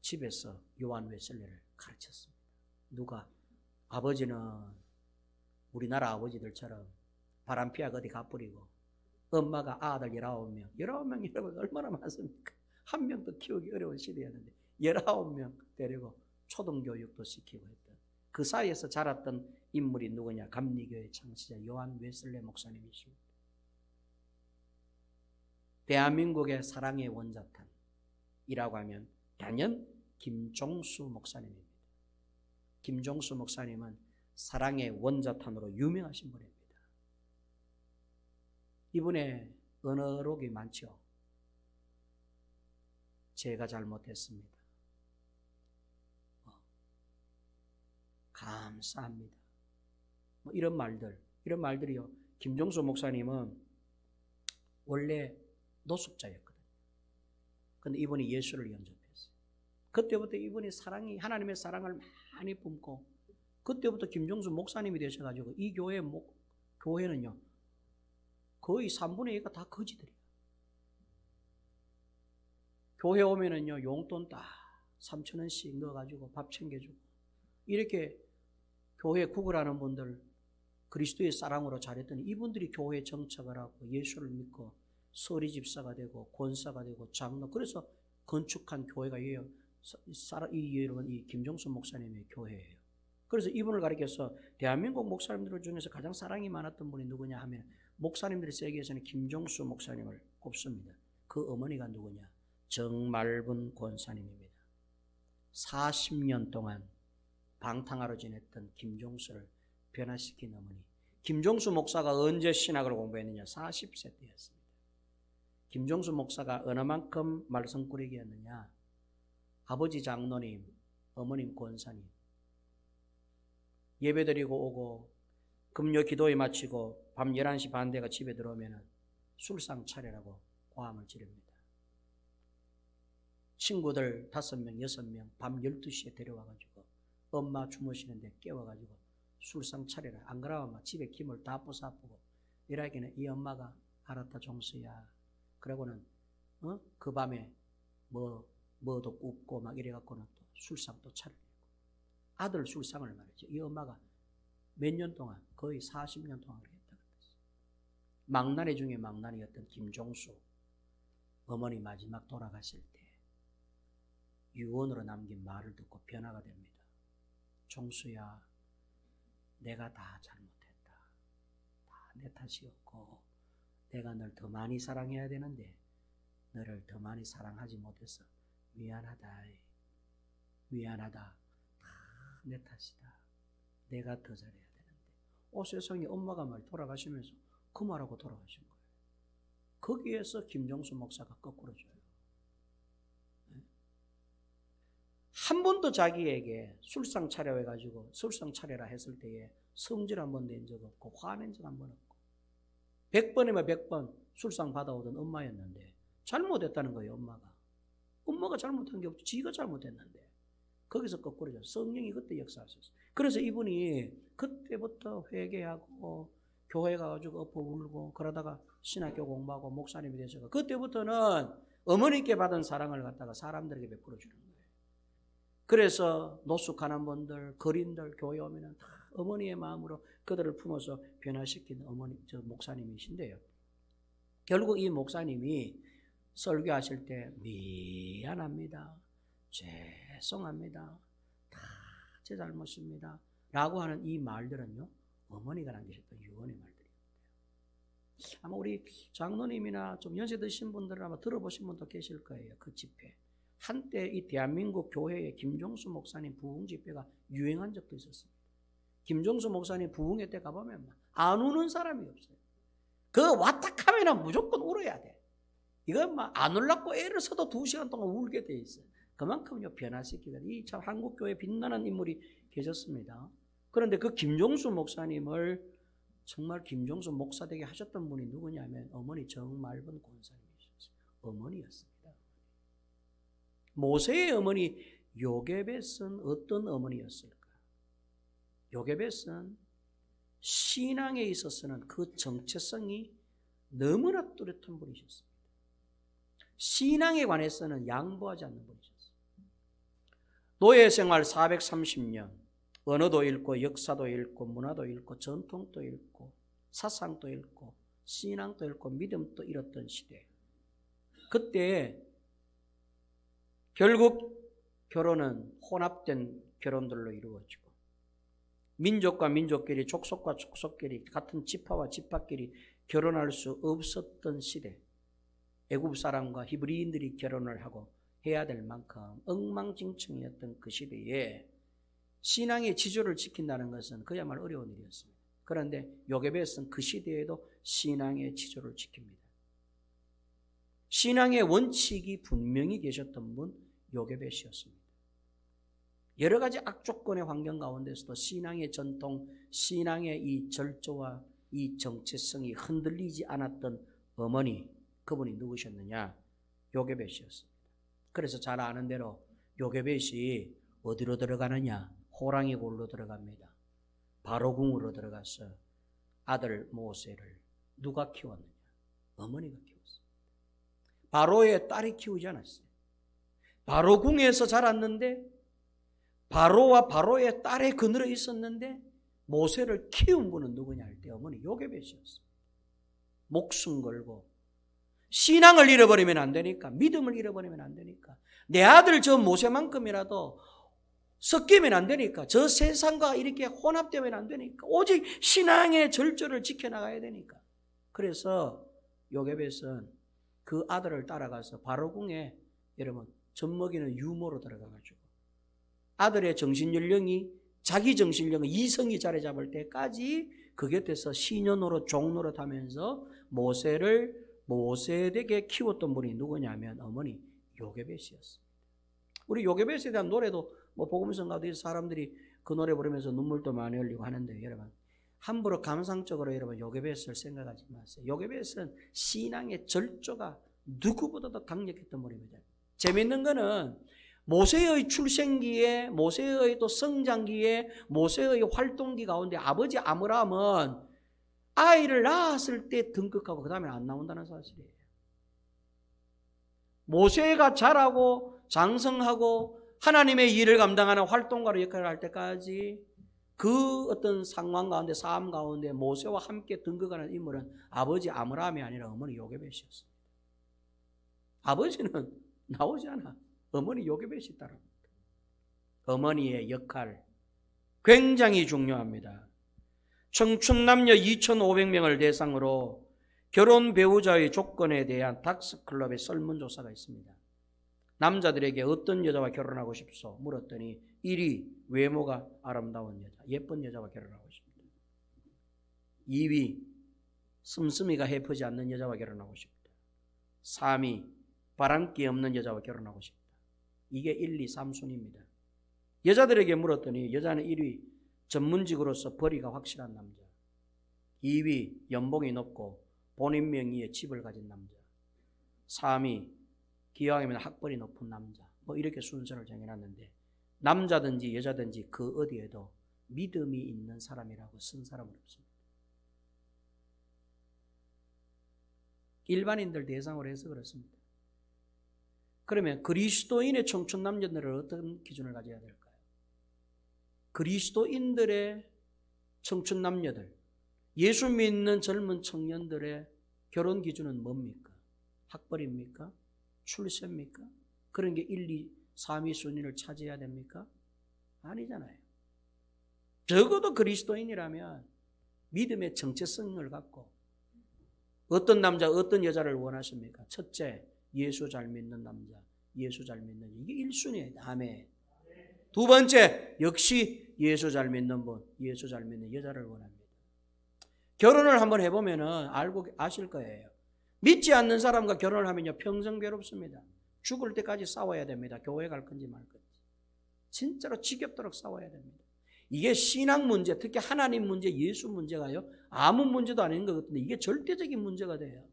집에서 요한 웨슬레를 가르쳤습니다. 누가? 아버지는 우리나라 아버지들처럼 바람피하고 어디 가버리고 엄마가 아들 19명. 19명 여러분 얼마나 많습니까? 한 명도 키우기 어려운 시대였는데 19명 데리고 초등교육도 시키고 했던 그 사이에서 자랐던 인물이 누구냐? 감리교의 창시자 요한 웨슬레 목사님이십니다. 대한민국의 사랑의 원자탄이라고 하면 단연 김종수 목사님입니다. 김종수 목사님은 사랑의 원자탄으로 유명하신 분입니다. 이분의 언어록이 많죠. 제가 잘못했습니다. 감사합니다. 이런 말들이요. 김종수 목사님은 원래 노숙자였거든요. 근데 이분이 예수를 영접했어요. 그때부터 이분이 하나님의 사랑을 많이 품고, 그때부터 김종수 목사님이 되셔가지고 이 교회는요, 거의 3분의 2가 다 거지들이에요. 교회 오면은요, 용돈 딱 3,000원씩 넣어가지고 밥 챙겨주고, 이렇게 교회 구걸하는 분들 그리스도의 사랑으로 잘했더니 이분들이 교회에 정착을 하고 예수를 믿고 서리 집사가 되고 권사가 되고 장로, 그래서 건축한 교회가 이 김종수 목사님의 교회예요. 그래서 이분을 가리켜서 대한민국 목사님들 중에서 가장 사랑이 많았던 분이 누구냐 하면 목사님들의 세계에서는 김종수 목사님을 꼽습니다. 그 어머니가 누구냐? 정말분 권사님입니다. 40년 동안 방탕하러 지냈던 김종수를 변화시킨 어머니. 김종수 목사가 언제 신학을 공부했느냐? 40세 때였습니다. 김종수 목사가 얼마만큼 말썽꾸러기였느냐? 아버지 장로님, 어머님 권사님 예배드리고 오고 금요 기도회 마치고 밤 11시 반 되가 집에 들어오면 술상 차례라고 고함을 지릅니다. 친구들 5명, 6명 밤 12시에 데려와가지고 엄마 주무시는데 깨워가지고 술상 차례라. 안 그러면 집에 김을 다 부숴보고 이러기는 이 엄마가 알았다 종수야. 그러고는 그 밤에 뭐도 굽고 막 이래갖고는 또 술상 또 차려내고 아들 술상을 말이죠. 이 엄마가 몇 년 동안 거의 40년 동안 그렇게 했다고 했어요. 망나니 중에 망나니였던 김종수 어머니 마지막 돌아가실 때 유언으로 남긴 말을 듣고 변화가 됩니다. 종수야, 내가 다 잘못했다. 다 내 탓이었고 내가 널 더 많이 사랑해야 되는데 너를 더 많이 사랑하지 못해서 미안하다. 미안하다. 다 내 탓이다. 내가 더 잘해야 되는데. 세상에 엄마가 말 돌아가시면서 그 말하고 돌아가신 거예요. 거기에서 김종수 목사가 거꾸로 줘요. 한 번도 자기에게 술상 차려해가지고 술상 차려라 했을 때에 성질 한 번 낸 적 없고 화낸 적 한 번 없고 100번이면 100번 술상 받아오던 엄마였는데 잘못했다는 거예요. 엄마가 잘못한 게 없지 지가 잘못했는데 거기서 거꾸로 줘. 성령이 그때 역사하셨어요. 그래서 이분이 그때부터 회개하고 교회 가가지고 엎어 울고 그러다가 신학교 공부하고 목사님이 되셔서 그때부터는 어머니께 받은 사랑을 갖다가 사람들에게 베풀어 주는 거예요. 그래서 노숙하는 분들, 거린들 교회 오면은 다 어머니의 마음으로 그들을 품어서 변화시킨 목사님이신데요. 결국 이 목사님이 설교하실 때 미안합니다. 죄송합니다. 다 제 잘못입니다. 라고 하는 이 말들은요. 어머니가 남기셨던 유언의 말들입니다. 아마 우리 장로님이나 좀 연세 드신 분들은 아마 들어보신 분도 계실 거예요. 그 집회. 한때 이 대한민국 교회에 김종수 목사님 부흥 집회가 유행한 적도 있었습니다. 김종수 목사님 부흥회 때 가보면 안 우는 사람이 없어요. 그 왔다 하면은 무조건 울어야 돼. 이건 막 안 울라고 애를 써도 2시간 동안 울게 돼 있어요. 그만큼요 변화시키고 이 참 한국 교회에 빛나는 인물이 계셨습니다. 그런데 그 김종수 목사님을 정말 김종수 목사 되게 하셨던 분이 누구냐면 어머니 정말번 권사님이셨어요. 어머니였습니다. 모세의 어머니 요게벳은 어떤 어머니였을까? 요게벳은 신앙에 있어서는 그 정체성이 너무나 뚜렷한 분이셨습니다. 신앙에 관해서는 양보하지 않는 분이셨어요. 노예 생활 430년, 언어도 읽고 역사도 읽고 문화도 읽고 전통도 읽고 사상도 읽고 신앙도 읽고 믿음도 잃었던 시대. 그때 결국 결혼은 혼합된 결혼들로 이루어지고 민족과 민족끼리 족속과 족속끼리 같은 지파와 지파끼리 결혼할 수 없었던 시대. 애굽 사람과 히브리인들이 결혼을 하고 해야 될 만큼 엉망진창이었던 그 시대에 신앙의 지조를 지킨다는 것은 그야말로 어려운 일이었습니다. 그런데 요게벳은 그 시대에도 신앙의 지조를 지킵니다. 신앙의 원칙이 분명히 계셨던 분 요게벳이었습니다. 여러 가지 악조건의 환경 가운데서도 신앙의 전통, 신앙의 이 절조와 이 정체성이 흔들리지 않았던 어머니, 그분이 누구셨느냐? 요게벳이었습니다. 그래서 잘 아는 대로 요게벳이 어디로 들어가느냐? 호랑이 굴로 들어갑니다. 바로궁으로 들어가서 아들 모세를 누가 키웠느냐? 어머니가 키웠어요. 바로의 딸이 키우지 않았어요. 바로궁에서 자랐는데 바로와 바로의 딸의 그늘에 있었는데 모세를 키운 분은 누구냐 할 때 어머니 요게벳이었어요. 목숨 걸고 신앙을 잃어버리면 안 되니까, 믿음을 잃어버리면 안 되니까, 내 아들 저 모세만큼이라도 섞이면 안 되니까, 저 세상과 이렇게 혼합되면 안 되니까, 오직 신앙의 절조를 지켜나가야 되니까. 그래서 요게벳은 그 아들을 따라가서 바로궁에 여러분 젖먹이는 유모로 들어가가지고 아들의 정신연령이 자기 정신연령 이성이 자리 잡을 때까지 그 곁에서 시녀노릇 종노릇 하면서 모세에게 키웠던 분이 누구냐면 어머니 요게벳이었습니다. 우리 요게벳에 대한 노래도 복음성 가운데 사람들이 그 노래 부르면서 눈물도 많이 흘리고 하는데 여러분 함부로 감상적으로 여러분 요게벳을 생각하지 마세요. 요게벳은 신앙의 절조가 누구보다도 강력했던 분입니다. 재미있는 거는 모세의 출생기에, 모세의 또 성장기에, 모세의 활동기 가운데 아버지 아므람은 아이를 낳았을 때 등극하고 그 다음에 안 나온다는 사실이에요. 모세가 자라고 장성하고 하나님의 일을 감당하는 활동가로 역할을 할 때까지 그 어떤 상황 가운데 삶 가운데 모세와 함께 등극하는 인물은 아버지 아므람이 아니라 어머니 요게벳이었습니다. 아버지는 나오지 않아. 어머니 요게벳이 따릅니다. 어머니의 역할 굉장히 중요합니다. 청춘 남녀 2,500명을 대상으로 결혼 배우자의 조건에 대한 닥스클럽의 설문조사가 있습니다. 남자들에게 어떤 여자와 결혼하고 싶소? 물었더니 1위 외모가 아름다운 여자, 예쁜 여자와 결혼하고 싶다. 2위 씀씀이가 해프지 않는 여자와 결혼하고 싶다. 3위 바람기 없는 여자와 결혼하고 싶다. 이게 1, 2, 3순위입니다. 여자들에게 물었더니 여자는 1위 전문직으로서 벌이가 확실한 남자, 2위 연봉이 높고 본인 명의의 집을 가진 남자, 3위 기왕이면 학벌이 높은 남자, 이렇게 순서를 정해놨는데 남자든지 여자든지 그 어디에도 믿음이 있는 사람이라고 쓴 사람은 없습니다. 일반인들 대상으로 해서 그렇습니다. 그러면 그리스도인의 청춘 남녀들은 어떤 기준을 가져야 될까요? 그리스도인들의 청춘 남녀들, 예수 믿는 젊은 청년들의 결혼 기준은 뭡니까? 학벌입니까? 출세입니까? 그런 게 1, 2, 3위 순위를 차지해야 됩니까? 아니잖아요. 적어도 그리스도인이라면 믿음의 정체성을 갖고 어떤 남자, 어떤 여자를 원하십니까? 첫째, 예수 잘 믿는 남자, 예수 잘 믿는 여자. 이게 1순위예요. 아멘. 두 번째, 역시 예수 잘 믿는 분, 예수 잘 믿는 여자를 원합니다. 결혼을 한번 해보면 아실 거예요. 믿지 않는 사람과 결혼을 하면요 평생 괴롭습니다. 죽을 때까지 싸워야 됩니다. 교회 갈 건지 말 건지. 진짜로 지겹도록 싸워야 됩니다. 이게 신앙 문제, 특히 하나님 문제, 예수 문제가요, 아무 문제도 아닌 것 같은데 이게 절대적인 문제가 돼요.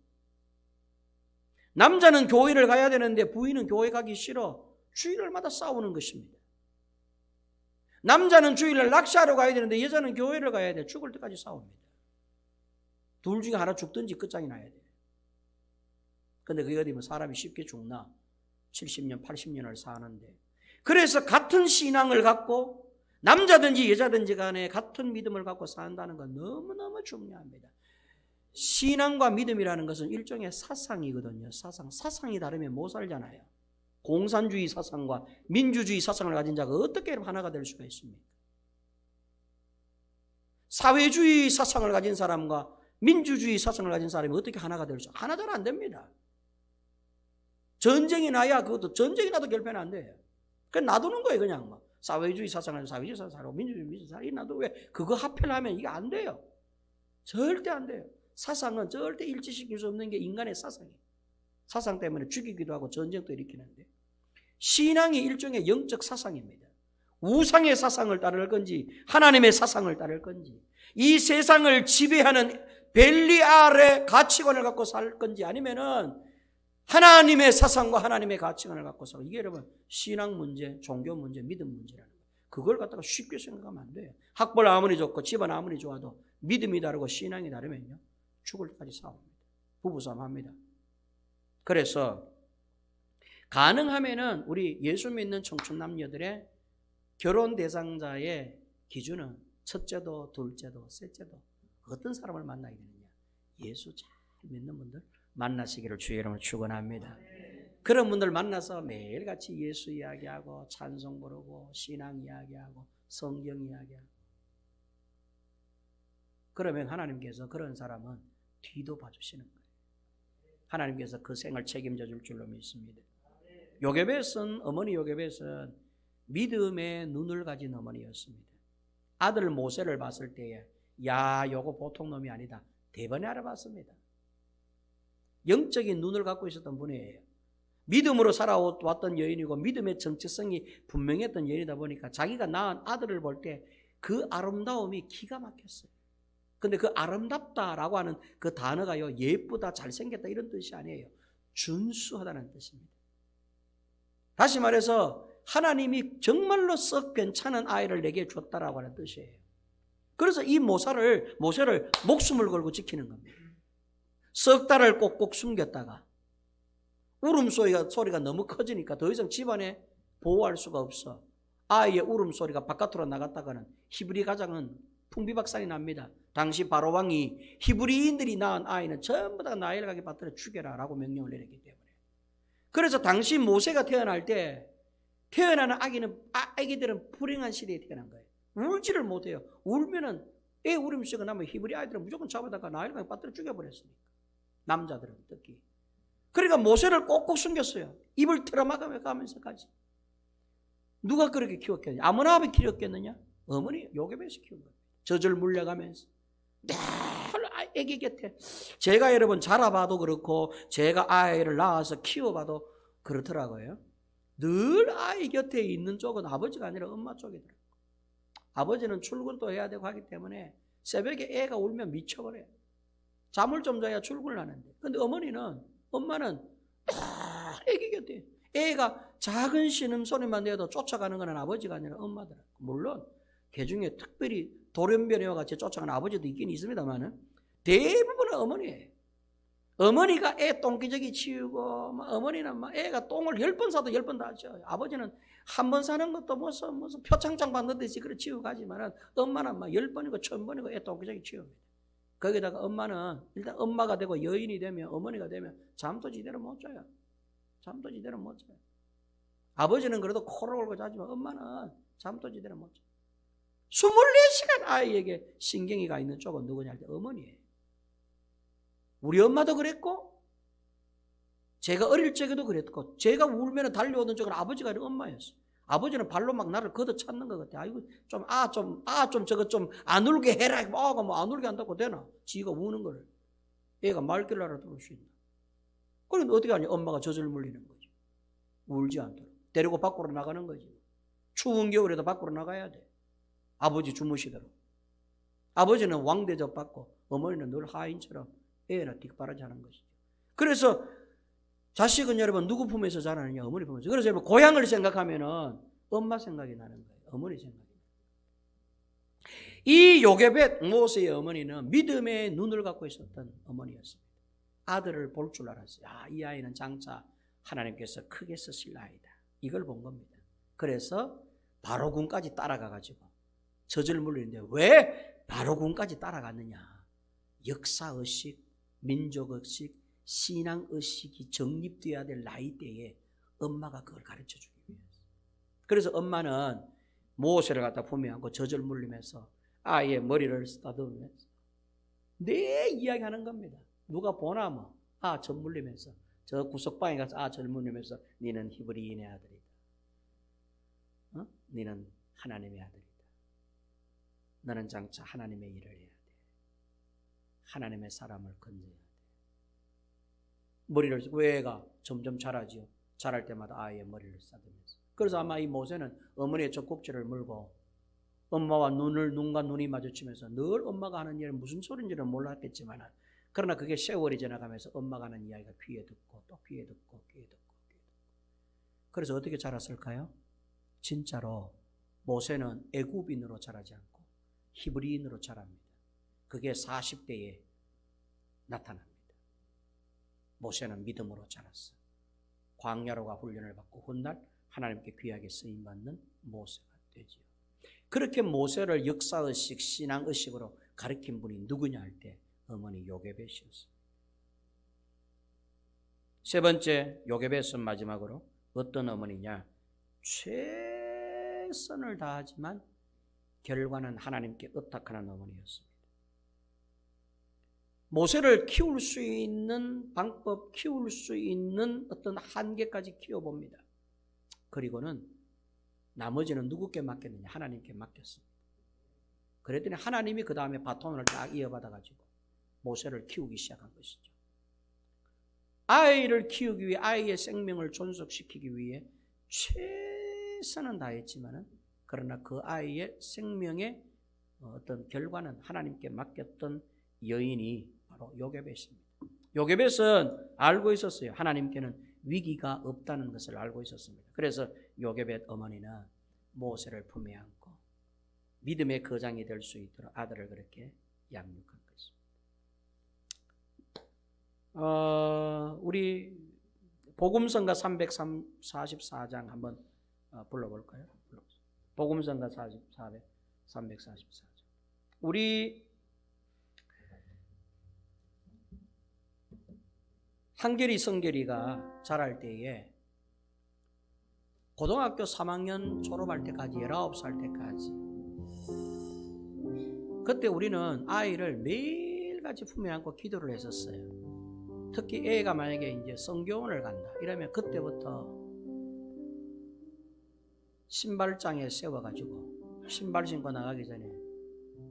남자는 교회를 가야 되는데 부인은 교회 가기 싫어. 주일날마다 싸우는 것입니다. 남자는 주일날 낚시하러 가야 되는데 여자는 교회를 가야 돼. 죽을 때까지 싸웁니다. 둘 중에 하나 죽든지 끝장이 나야 돼. 근데 그게 어디 뭐 사람이 쉽게 죽나? 70년, 80년을 사는데. 그래서 같은 신앙을 갖고 남자든지 여자든지 간에 같은 믿음을 갖고 산다는 건 너무너무 중요합니다. 신앙과 믿음이라는 것은 일종의 사상이거든요. 사상이 다르면 못 살잖아요. 공산주의 사상과 민주주의 사상을 가진 자가 어떻게 하나가 될 수가 있습니까? 사회주의 사상을 가진 사람과 민주주의 사상을 가진 사람이 어떻게 하나가 될 수? 하나 잘 안 됩니다. 전쟁이 나야 그것도 전쟁이 나도 결편은 안 돼요. 그냥 놔두는 거예요. 그냥 막 사회주의 사상을 사회주의 사상하고 민주주의 사상을 놔두고 왜 그거 합해하면 이게 안 돼요. 절대 안 돼요. 사상은 절대 일치시킬 수 없는 게 인간의 사상이에요. 사상 때문에 죽이기도 하고 전쟁도 일으키는데 신앙이 일종의 영적 사상입니다. 우상의 사상을 따를 건지 하나님의 사상을 따를 건지 이 세상을 지배하는 벨리알의 가치관을 갖고 살 건지 아니면은 하나님의 사상과 하나님의 가치관을 갖고 살고 이게 여러분 신앙 문제, 종교 문제, 믿음 문제라는 거예요. 그걸 갖다가 쉽게 생각하면 안 돼요. 학벌 아무리 좋고 집안 아무리 좋아도 믿음이 다르고 신앙이 다르면요 죽을 때까지 싸웁니다. 부부싸움 합니다. 그래서 가능하면은 우리 예수 믿는 청춘 남녀들의 결혼 대상자의 기준은 첫째도 둘째도 셋째도 어떤 사람을 만나야 되느냐. 예수 잘 믿는 분들 만나시기를 주의 이름으로 축원합니다. 그런 분들 만나서 매일같이 예수 이야기하고 찬송 부르고 신앙 이야기하고 성경 이야기하고 그러면 하나님께서 그런 사람은 뒤도 봐주시는 거예요. 하나님께서 그 생을 책임져 줄 줄로 믿습니다. 요게벳은 어머니 요게벳은 믿음의 눈을 가진 어머니였습니다. 아들 모세를 봤을 때에 야 요거 보통 놈이 아니다. 대번에 알아봤습니다. 영적인 눈을 갖고 있었던 분이에요. 믿음으로 살아왔던 여인이고 믿음의 정체성이 분명했던 여인이다 보니까 자기가 낳은 아들을 볼 때 그 아름다움이 기가 막혔어요. 근데 그 아름답다라고 하는 그 단어가요 예쁘다 잘생겼다 이런 뜻이 아니에요. 준수하다는 뜻입니다. 다시 말해서 하나님이 정말로 썩 괜찮은 아이를 내게 줬다라고 하는 뜻이에요. 그래서 이 모세를 목숨을 걸고 지키는 겁니다. 석 달을 꼭꼭 숨겼다가 울음소리가 너무 커지니까 더 이상 집안에 보호할 수가 없어. 아이의 울음소리가 바깥으로 나갔다가는 히브리 가정은 풍비박산이 납니다. 당시 바로 왕이 히브리인들이 낳은 아이는 전부 다 나일을 가게 받들어 죽여라 라고 명령을 내렸기 때문에 그래서 당시 모세가 태어날 때 태어나는 아기들은 불행한 시대에 태어난 거예요. 울지를 못해요. 울면은 애 울음소리가 나면 히브리 아이들은 무조건 잡아다가 나일을 가게 받들어 죽여버렸으니까 남자들은 특히 그러니까 모세를 꼭꼭 숨겼어요. 입을 틀어막으면서까지. 누가 그렇게 키웠겠느냐? 아무나 하면 키웠겠느냐? 어머니 요게벳이 키운 거예요. 젖을 물려가면서 늘 아기 곁에 제가 여러분 자라봐도 그렇고 제가 아이를 낳아서 키워봐도 그렇더라고요. 늘 아이 곁에 있는 쪽은 아버지가 아니라 엄마 쪽이더라고요. 아버지는 출근도 해야 되고 하기 때문에 새벽에 애가 울면 미쳐버려요. 잠을 좀 자야 출근을 하는데 근데 엄마는 애기 곁에 애가 작은 신음소리만 내도 쫓아가는 건 아버지가 아니라 엄마더라고요. 물론 그 중에 특별히 돌연변이와 같이 쫓아가는 아버지도 있긴 있습니다만 대부분은 어머니예요. 어머니가 애 똥기저귀 치우고 어머니는 애가 똥을 10번 싸도 10번 다 치워요. 아버지는 한 번 사는 것도 무슨 표창장 받는듯이 그래 치우고 가지만 엄마는 10번이고 1000번이고 애 똥기저귀 치웁니다. 거기다가 엄마는 일단 엄마가 되고 여인이 되면 어머니가 되면 잠도 제대로 못 자요. 아버지는 그래도 코를 골고 자지만 엄마는 잠도 제대로 못 자요. 24시간 아이에게 신경이 가 있는 쪽은 누구냐 할 때 어머니예요. 우리 엄마도 그랬고 제가 어릴 적에도 그랬고 제가 울면 달려오던 쪽은 아버지가 아니라 엄마였어요. 아버지는 발로 막 나를 걷어찼는 것 같아. 아이고 좀 저거 좀 안 울게 해라. 안 울게 한다고 되나? 지가 우는 거를 애가 말귀를 알아들을 수 있나? 그런데 어떻게 하냐? 엄마가 젖을 물리는 거지. 울지 않도록 데리고 밖으로 나가는 거지. 추운 겨울에도 밖으로 나가야 돼. 아버지 주무시도록. 아버지는 왕대접 받고 어머니는 늘 하인처럼 애나 뒷바라지 하는 것이죠. 그래서 자식은 여러분 누구 품에서 자라느냐? 어머니 품에서. 그래서 여러분 고향을 생각하면은 엄마 생각이 나는 거예요. 어머니 생각이. 이 요게벳 모세의 어머니는 믿음의 눈을 갖고 있었던 어머니였습니다. 아들을 볼 줄 알았어요. 이 아이는 장차 하나님께서 크게 쓰실 아이다. 이걸 본 겁니다. 그래서 바로군까지 따라가가지고 젖을 물리는데 왜 바로군까지 따라갔느냐? 역사의식, 민족의식, 신앙의식이 정립되어야 될 나이대에 엄마가 그걸 가르쳐주기 위해서. 그래서 엄마는 모세를 갖다 품에 안고 젖을 물리면서 아이의 머리를 쓰다듬으면서 내 이야기하는 겁니다. 누가 보나 뭐 젖 물리면서 저 구석방에 가서 젖 물리면서 너는 히브리인의 아들이다. 너는 하나님의 아들이다. 너는 장차 하나님의 일을 해야 돼. 하나님의 사람을 건져야 돼. 머리를 왜 애가 점점 자라지요? 자랄 때마다 아이의 머리를 쓰다듬으면서. 그래서 아마 이 모세는 어머니의 젖꼭지를 물고 엄마와 눈과 눈이 마주치면서 늘 엄마가 하는 일은 무슨 소리인지는 몰랐겠지만 그러나 그게 세월이 지나가면서 엄마가 하는 이야기가 귀에 듣고 또 귀에 듣고 귀에 듣고 그래서 어떻게 자랐을까요? 진짜로 모세는 애굽인으로 자라지 않고 히브리인으로 자랍니다. 그게 40대에 나타납니다. 모세는 믿음으로 자랐어. 광야로가 훈련을 받고 훗날 하나님께 귀하게 쓰임받는 모세가 되지요. 그렇게 모세를 역사의식, 신앙의식으로 가르친 분이 누구냐 할 때 어머니 요게벳이었습니다. 세 번째 요게벳은 마지막으로 어떤 어머니냐? 최선을 다하지만 결과는 하나님께 의탁하는 어머니였습니다. 모세를 키울 수 있는 방법, 키울 수 있는 어떤 한계까지 키워봅니다. 그리고는 나머지는 누구께 맡겼느냐? 하나님께 맡겼습니다. 그랬더니 하나님이 그 다음에 바톤을 딱 이어받아가지고 모세를 키우기 시작한 것이죠. 아이를 키우기 위해 아이의 생명을 존속시키기 위해 최선은 다했지만은 그러나 그 아이의 생명의 어떤 결과는 하나님께 맡겼던 여인이 바로 요게벳입니다. 요게벳은 알고 있었어요. 하나님께는 위기가 없다는 것을 알고 있었습니다. 그래서 요게벳 어머니는 모세를 품에 안고 믿음의 거장이 될 수 있도록 아들을 그렇게 양육한 것입니다. 우리 복음성가 344장 한번 불러볼까요? 복음성가 344장. 우리 한결이 성결이가 자랄 때에 고등학교 3학년 졸업할 때까지 19살 때까지 그때 우리는 아이를 매일같이 품에 안고 기도를 했었어요. 특히 애가 만약에 이제 성교원을 간다 이러면 그때부터 신발장에 세워가지고 신발 신고 나가기 전에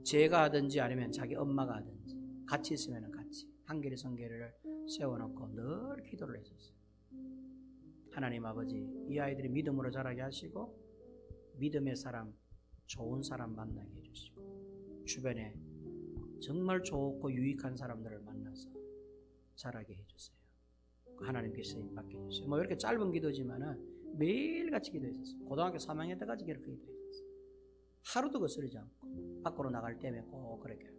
제가 하든지 아니면 자기 엄마가 하든지 같이 있으면 같이 한결이 성결이를 세워놓고 늘 기도를 했었어요. 하나님 아버지, 이 아이들이 믿음으로 자라게 하시고 믿음의 사람, 좋은 사람 만나게 해주시고 주변에 정말 좋고 유익한 사람들을 만나서 자라게 해주세요. 하나님께 쓰임받게 해주세요. 뭐 이렇게 짧은 기도지만은 매일같이 기도했었어요. 고등학교 3학년 때까지 그렇게 기도했었어요. 하루도 거스르지 않고 밖으로 나갈 때면 꼭 그렇게 하고.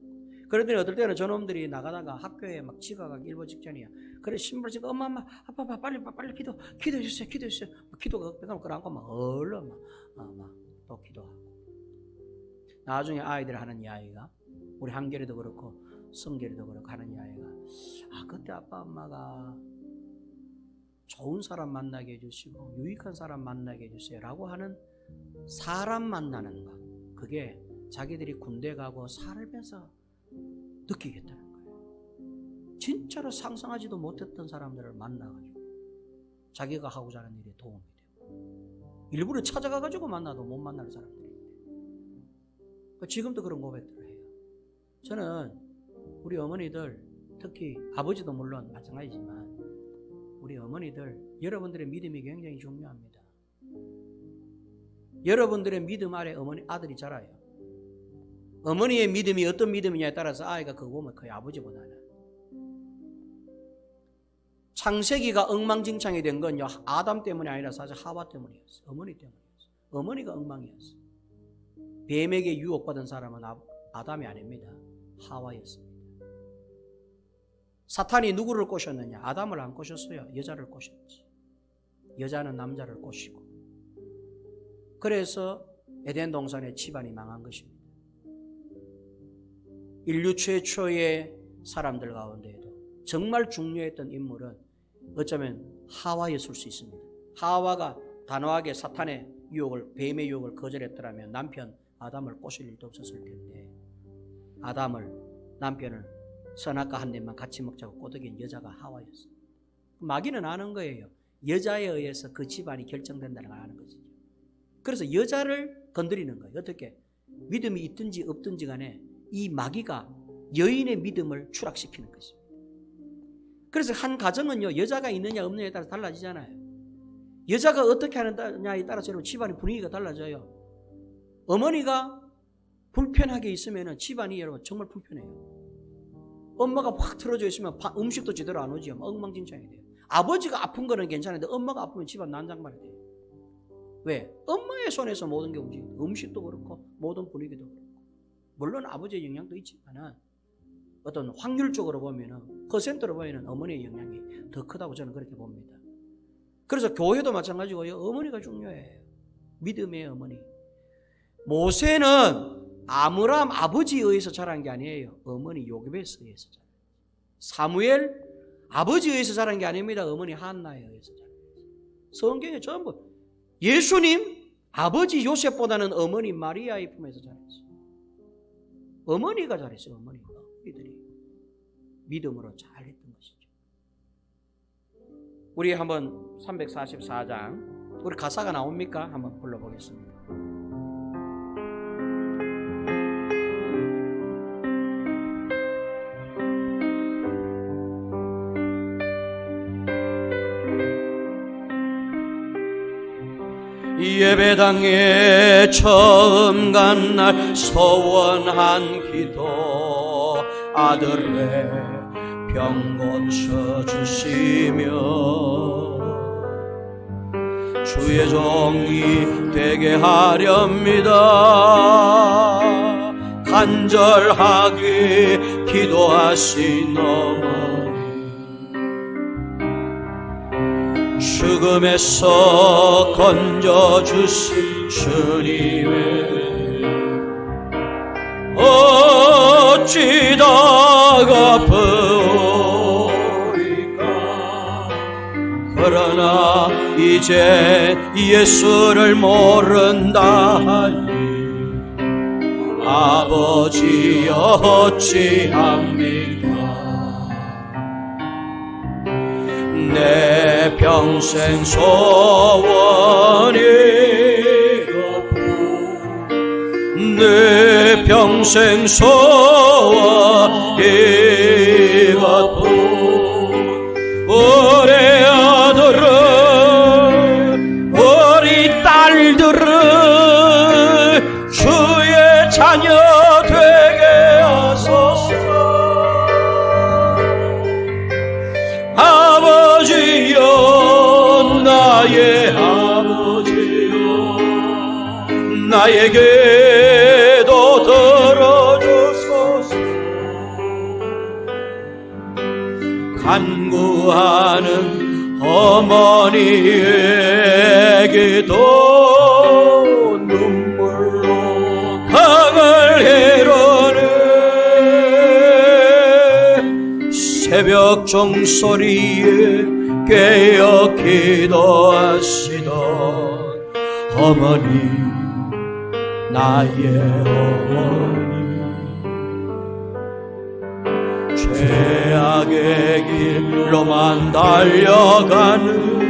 그러더니 어떨 때는 저놈들이 나가다가 학교에 막 지각하기 일보 직전이야. 그래 신발 신고 엄마 아빠 빨리 기도해 주세요. 기도가 뺑을 끌어안고 막 얼른 막 또 기도하고. 나중에 아이들 하는 이야기가 우리 한결이도 그렇고 성결이도 그렇고 하는 이야기가 그때 아빠 엄마가 좋은 사람 만나게 해주시고 유익한 사람 만나게 해주세요라고 하는 사람 만나는 것 그게 자기들이 군대 가고 살면서 느끼겠다는 거예요. 진짜로 상상하지도 못했던 사람들을 만나가지고 자기가 하고자 하는 일에 도움이 되고 일부러 찾아가가지고 만나도 못 만나는 사람들이 있대. 지금도 그런 고백들을 해요. 저는 우리 어머니들 특히 아버지도 물론 마찬가지지만 우리 어머니들 여러분들의 믿음이 굉장히 중요합니다. 여러분들의 믿음 아래 어머니 아들이 자라요. 어머니의 믿음이 어떤 믿음이냐에 따라서 아이가 그거 보면 거의 아버지보다는. 창세기가 엉망진창이 된 건요, 아담 때문이 아니라 사실 하와 때문이었어요. 어머니 때문이었어요. 어머니가 엉망이었어요. 뱀에게 유혹받은 사람은 아담이 아닙니다. 하와였습니다. 사탄이 누구를 꼬셨느냐? 아담을 안 꼬셨어요. 여자를 꼬셨지. 여자는 남자를 꼬시고. 그래서 에덴 동산의 집안이 망한 것입니다. 인류 최초의 사람들 가운데에도 정말 중요했던 인물은 어쩌면 하와였을 수 있습니다. 하와가 단호하게 사탄의 유혹을, 뱀의 유혹을 거절했더라면 남편 아담을 꼬실 일도 없었을 텐데, 남편을 선악과 한 입만 같이 먹자고 꼬드긴 여자가 하와였어요. 마귀는 아는 거예요. 여자에 의해서 그 집안이 결정된다는 걸 아는 거죠. 그래서 여자를 건드리는 거예요. 어떻게? 믿음이 있든지 없든지 간에 이 마귀가 여인의 믿음을 추락시키는 것입니다. 그래서 한 가정은요, 여자가 있느냐 없느냐에 따라 달라지잖아요. 여자가 어떻게 하느냐에 따라서 여러분 집안의 분위기가 달라져요. 어머니가 불편하게 있으면 집안이 여러분 정말 불편해요. 엄마가 확 틀어져 있으면 음식도 제대로 안 오지요. 엉망진창이 돼요. 아버지가 아픈 거는 괜찮은데 엄마가 아프면 집안 난장판이 돼요. 왜? 엄마의 손에서 모든 게 움직여요. 음식도 그렇고 모든 분위기도 그렇고. 물론 아버지의 영향도 있지만 어떤 확률적으로 보면은 퍼센트로 보면은 어머니의 영향이 더 크다고 저는 그렇게 봅니다. 그래서 교회도 마찬가지고요. 어머니가 중요해요. 믿음의 어머니. 모세는 아므람 아버지에 의해서 자란 게 아니에요. 어머니 요국에서 의해서 자란. 사무엘 아버지에 의해서 자란 게 아닙니다. 어머니 한나에 의해서 자란. 성경에 전부 예수님 아버지 요셉보다는 어머니 마리아의 품에서 자랐어요. 어머니가 잘했어요. 어머니가. 이들이 믿음으로 잘했던 것이죠. 우리 한번 344장 우리 가사가 나옵니까? 한번 불러보겠습니다. 예배당에 처음 간 날 소원한 기도 아들의 병 고쳐주시며 주의 종이 되게 하렵니다. 간절하게 기도하신 어머니 죽음에서 건져주신 주님의 어찌다가 아프오리까. 그러나 이제 예수를 모른다 하니 아버지여 어찌합니까. 내 평생 소원이 내 평생 소원이 우리 아들은 우리 딸들은 주의 자녀 되게 하소서. 아버지여 나의 아버지여 나에게도 들어주소서. 간구하는 어머니에게도 눈물로 강을 해로는 새벽 종소리에 깨어 기도하시던 어머니 나의 어머니 죄악의 길로만 달려가는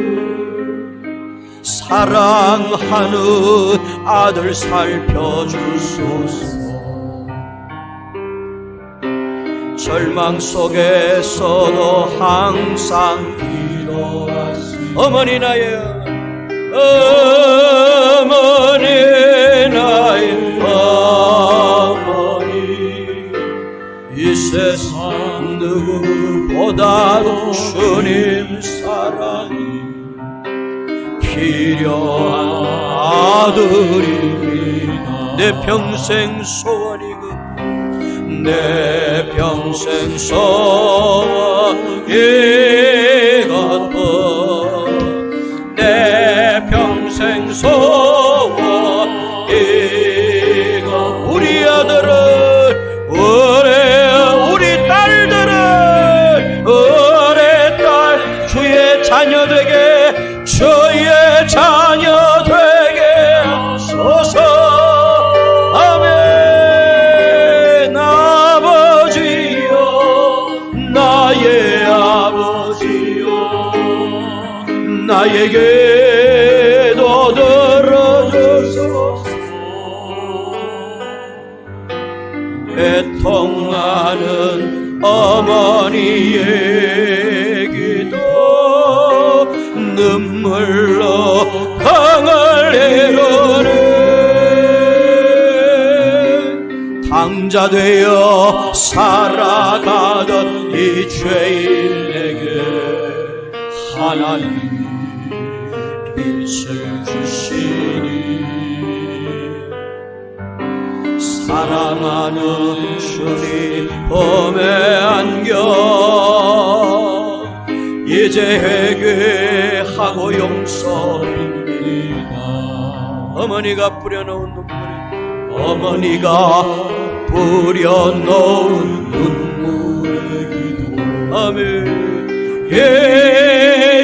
사랑하는 아들 살펴주소서. 절망 속에서도 항상 기도하시오. 어머니 나의 어머니 나의 어머니 나도 주님 사랑이 필요한 아들입니다. 내 평생 소원이고 내 평생 소원이 같아 내 평생 소원이 우리 아들은 우리 딸들은 우리 딸 주의 자녀 되게 주의 자녀 되게 하소서. 아멘. 아버지여 나의 아버지여 나에게도 들어주소서. 애통하는 어머니의 기도 눈물로 강을 이루네. 당자 되어 살아가던 이 죄인에게 하나님 빛을 주시니 사랑하는 주님 봄의 안겨 이제 회개하고 용서입니다. 어머니가 뿌려놓은 눈물이 어머니가 뿌려놓은 눈물의 기도 아멘.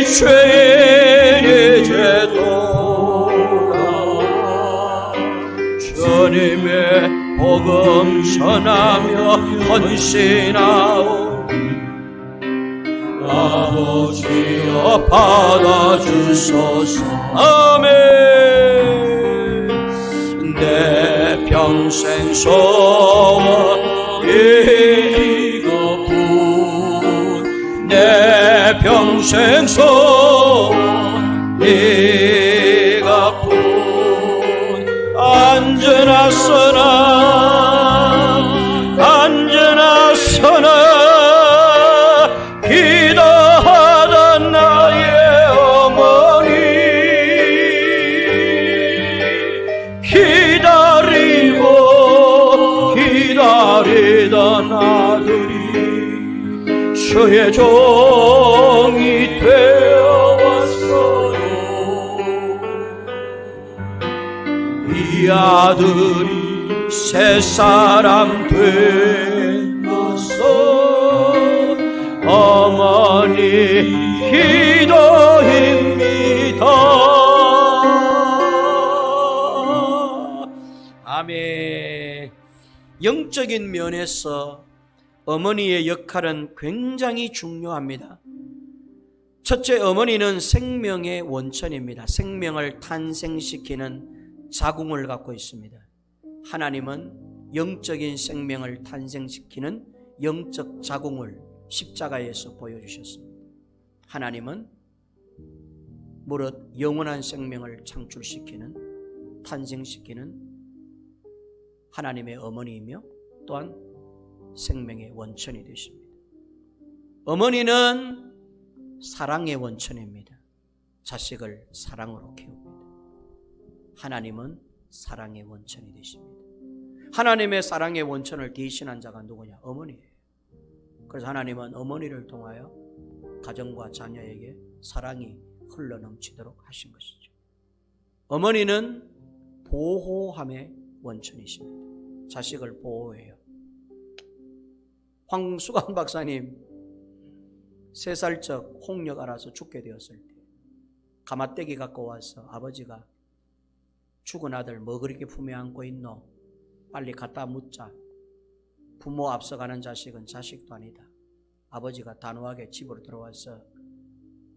죄인의 죄도 주님의 복음 전하며 헌신하오. 아버지여 받아주소서. 아멘. 내 평생 소원이 이것뿐 내 평생 소원이 이것뿐 언제나 서나 기도하던 나의 어머니 기다리던 아들이 주의 종이 되어왔어요. 이 아들이 새 사람 된 것은 어머니 기도입니다. 아멘. 영적인 면에서 어머니의 역할은 굉장히 중요합니다. 첫째, 어머니는 생명의 원천입니다. 생명을 탄생시키는 자궁을 갖고 있습니다. 하나님은 영적인 생명을 탄생시키는 영적 자궁을 십자가에서 보여주셨습니다. 하나님은 무릇 영원한 생명을 창출시키는 탄생시키는 하나님의 어머니이며 또한 생명의 원천이 되십니다. 어머니는 사랑의 원천입니다. 자식을 사랑으로 키웁니다. 하나님은 사랑의 원천이 되십니다. 하나님의 사랑의 원천을 대신한 자가 누구냐? 어머니예요. 그래서 하나님은 어머니를 통하여 가정과 자녀에게 사랑이 흘러넘치도록 하신 것이죠. 어머니는 보호함의 원천이십니다. 자식을 보호해요. 황수관 박사님 3살적 홍역 알아서 죽게 되었을 때 가마떼기 갖고 와서 아버지가 죽은 아들 뭐 그렇게 품에 안고 있노? 빨리 갖다 묻자. 부모 앞서가는 자식은 자식도 아니다. 아버지가 단호하게 집으로 들어와서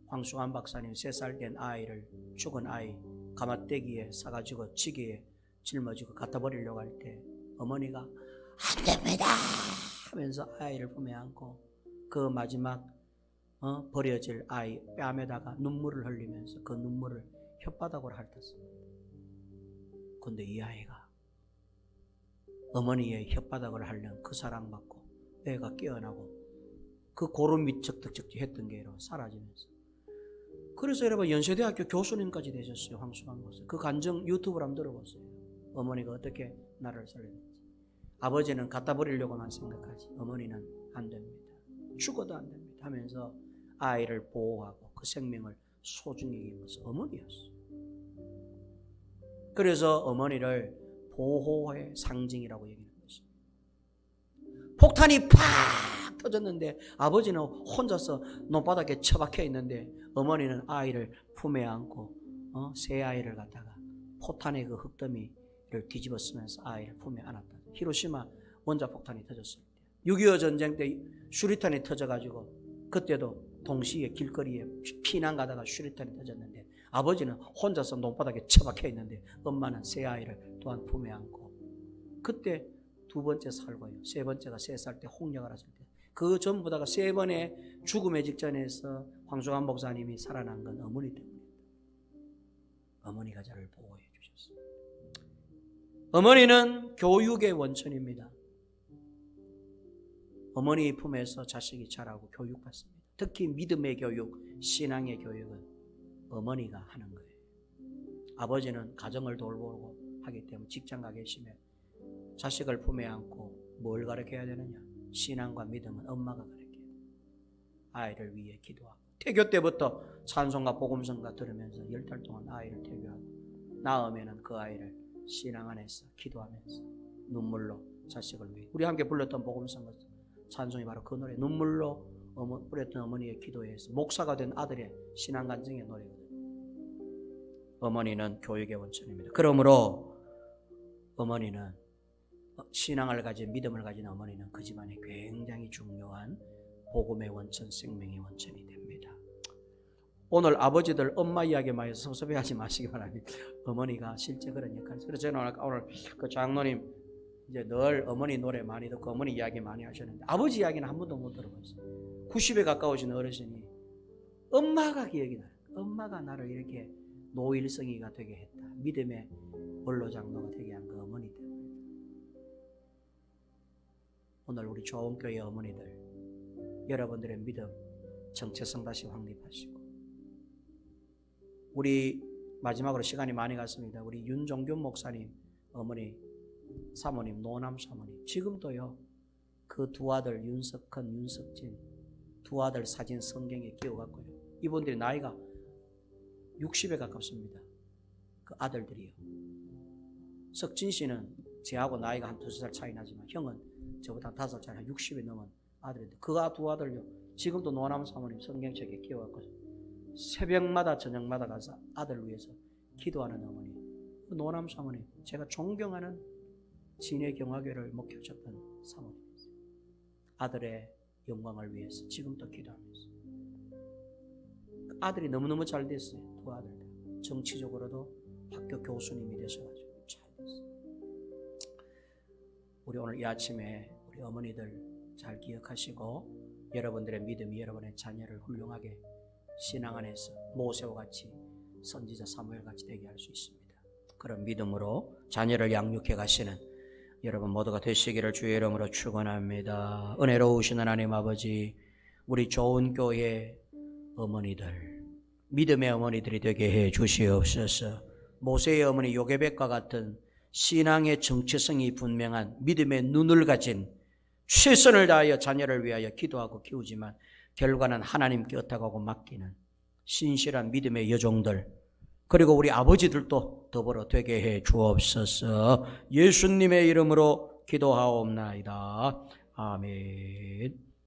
황수관 박사님 3살 된 아이를 죽은 아이 가마떼기에 싸가지고 지게에 짊어지고 갖다 버리려고 할 때 어머니가 안 됩니다 하면서 아이를 품에 안고 그 마지막 버려질 아이 뺨에다가 눈물을 흘리면서 그 눈물을 혓바닥으로 핥았습니다. 그런데 이 아이가 어머니의 혓바닥을 핥는 그 사랑받고 애가 깨어나고 그 고름 밑적덕적지 했던 게 여러분 사라지면서. 그래서 여러분 연세대학교 교수님까지 되셨어요. 황수광 목사. 그 간증 유튜브로 한번 들어보세요. 어머니가 어떻게 나를 살렸는지. 아버지는 갖다 버리려고만 생각하지 어머니는 안 됩니다. 죽어도 안 됩니다 하면서 아이를 보호하고 그 생명을 소중히 여긴 것은 어머니였어요. 그래서 어머니를 보호의 상징이라고 얘기하는 것입니다. 폭탄이 팍 터졌는데 아버지는 혼자서 논바닥에 처박혀 있는데 어머니는 아이를 품에 안고 새 아이를 갖다가 포탄의 그 흙더미를 뒤집어 쓰면서 아이를 품에 안았다. 히로시마 원자폭탄이 터졌을 때 6.25 전쟁 때 수리탄이 터져가지고 그때도 동시에 길거리에 피난 가다가 수리탄이 터졌는데 아버지는 혼자서 논바닥에 처박혀 있는데 엄마는 새 아이를 또한 품에 안고 그때 두 번째 살고요. 세 번째가 3살 때 홍역을 했을 때 그 전부 다가 3번의 죽음의 직전에서 황수광 목사님이 살아난 건 어머니 때문입니다. 어머니가 저를 보호해 주셨습니다. 어머니는 교육의 원천입니다. 어머니 품에서 자식이 자라고 교육받습니다. 특히 믿음의 교육, 신앙의 교육은 어머니가 하는 거예요. 아버지는 가정을 돌보고 하기 때문에 직장 가 계시면 자식을 품에 안고 뭘 가르쳐야 되느냐? 신앙과 믿음은 엄마가 가르쳐요. 아이를 위해 기도하고 태교 때부터 찬송과 복음성가 들으면서 10달 동안 아이를 태교하고 낳으면 그 아이를 신앙 안에서 기도하면서 눈물로 자식을 위해 우리 함께 불렀던 복음성가 찬송이 바로 그 노래 눈물로 뿌렸던 어머니의 기도에서 목사가 된 아들의 신앙 간증의 노래거든요. 어머니는 교육의 원천입니다. 그러므로 어머니는 신앙을 가진 믿음을 가진 어머니는 그 집안에 굉장히 중요한 복음의 원천, 생명의 원천이 됩니다. 오늘 아버지들 엄마 이야기 많이 해서 섭섭해하지 마시기 바랍니다. 어머니가 실제 그런 역할을. 그래서 저는 오늘 그 장로님 이제 늘 어머니 노래 많이 듣고 어머니 이야기 많이 하셨는데 아버지 이야기는 한 번도 못 들어봤어요. 90에 가까우신 어르신이 엄마가 기억이 나요. 엄마가 나를 이렇게 노일성이가 되게 했다. 믿음의 원로장로가 되게 한 그 어머니 때문에. 오늘 우리 좋은교회 어머니들 여러분들의 믿음 정체성 다시 확립하시고 우리 마지막으로 시간이 많이 갔습니다. 우리 윤종균 목사님 어머니 사모님 노남 사모님 지금도요 그 두 아들 윤석헌 윤석진 두 아들 사진 성경에 끼워갖고요 이분들이 나이가 60에 가깝습니다. 그 아들들이요. 석진 씨는 제하고 나이가 한 2살 차이 나지만 형은 저보다 5살 차이 60이 넘은 아들인데 그 두 아들요 지금도 노남 사모님 성경책에 끼워갖고 새벽마다 저녁마다 가서 아들 위해서 기도하는 어머니 그 노남 사모님 제가 존경하는 진해 경화교를 목회하셨던 사모님이세요. 아들의 영광을 위해서 지금도 기도하면서 아들이 너무너무 잘 됐어요. 두 아들 정치적으로도 학교 교수님이 되셔가지고 잘 됐어요. 우리 오늘 이 아침에 우리 어머니들 잘 기억하시고 여러분들의 믿음이 여러분의 자녀를 훌륭하게 신앙 안에서 모세와 같이 선지자 사무엘 같이 되게 할 수 있습니다. 그런 믿음으로 자녀를 양육해 가시는 여러분 모두가 되시기를 주의 이름으로 축원합니다. 은혜로우신 하나님 아버지 우리 좋은 교회 어머니들 믿음의 어머니들이 되게 해 주시옵소서. 모세의 어머니 요게벳과 같은 신앙의 정체성이 분명한 믿음의 눈을 가진 최선을 다하여 자녀를 위하여 기도하고 키우지만 결과는 하나님께 어떡하고 맡기는 신실한 믿음의 여종들 그리고 우리 아버지들도 더불어 되게 해 주옵소서. 예수님의 이름으로 기도하옵나이다. 아멘.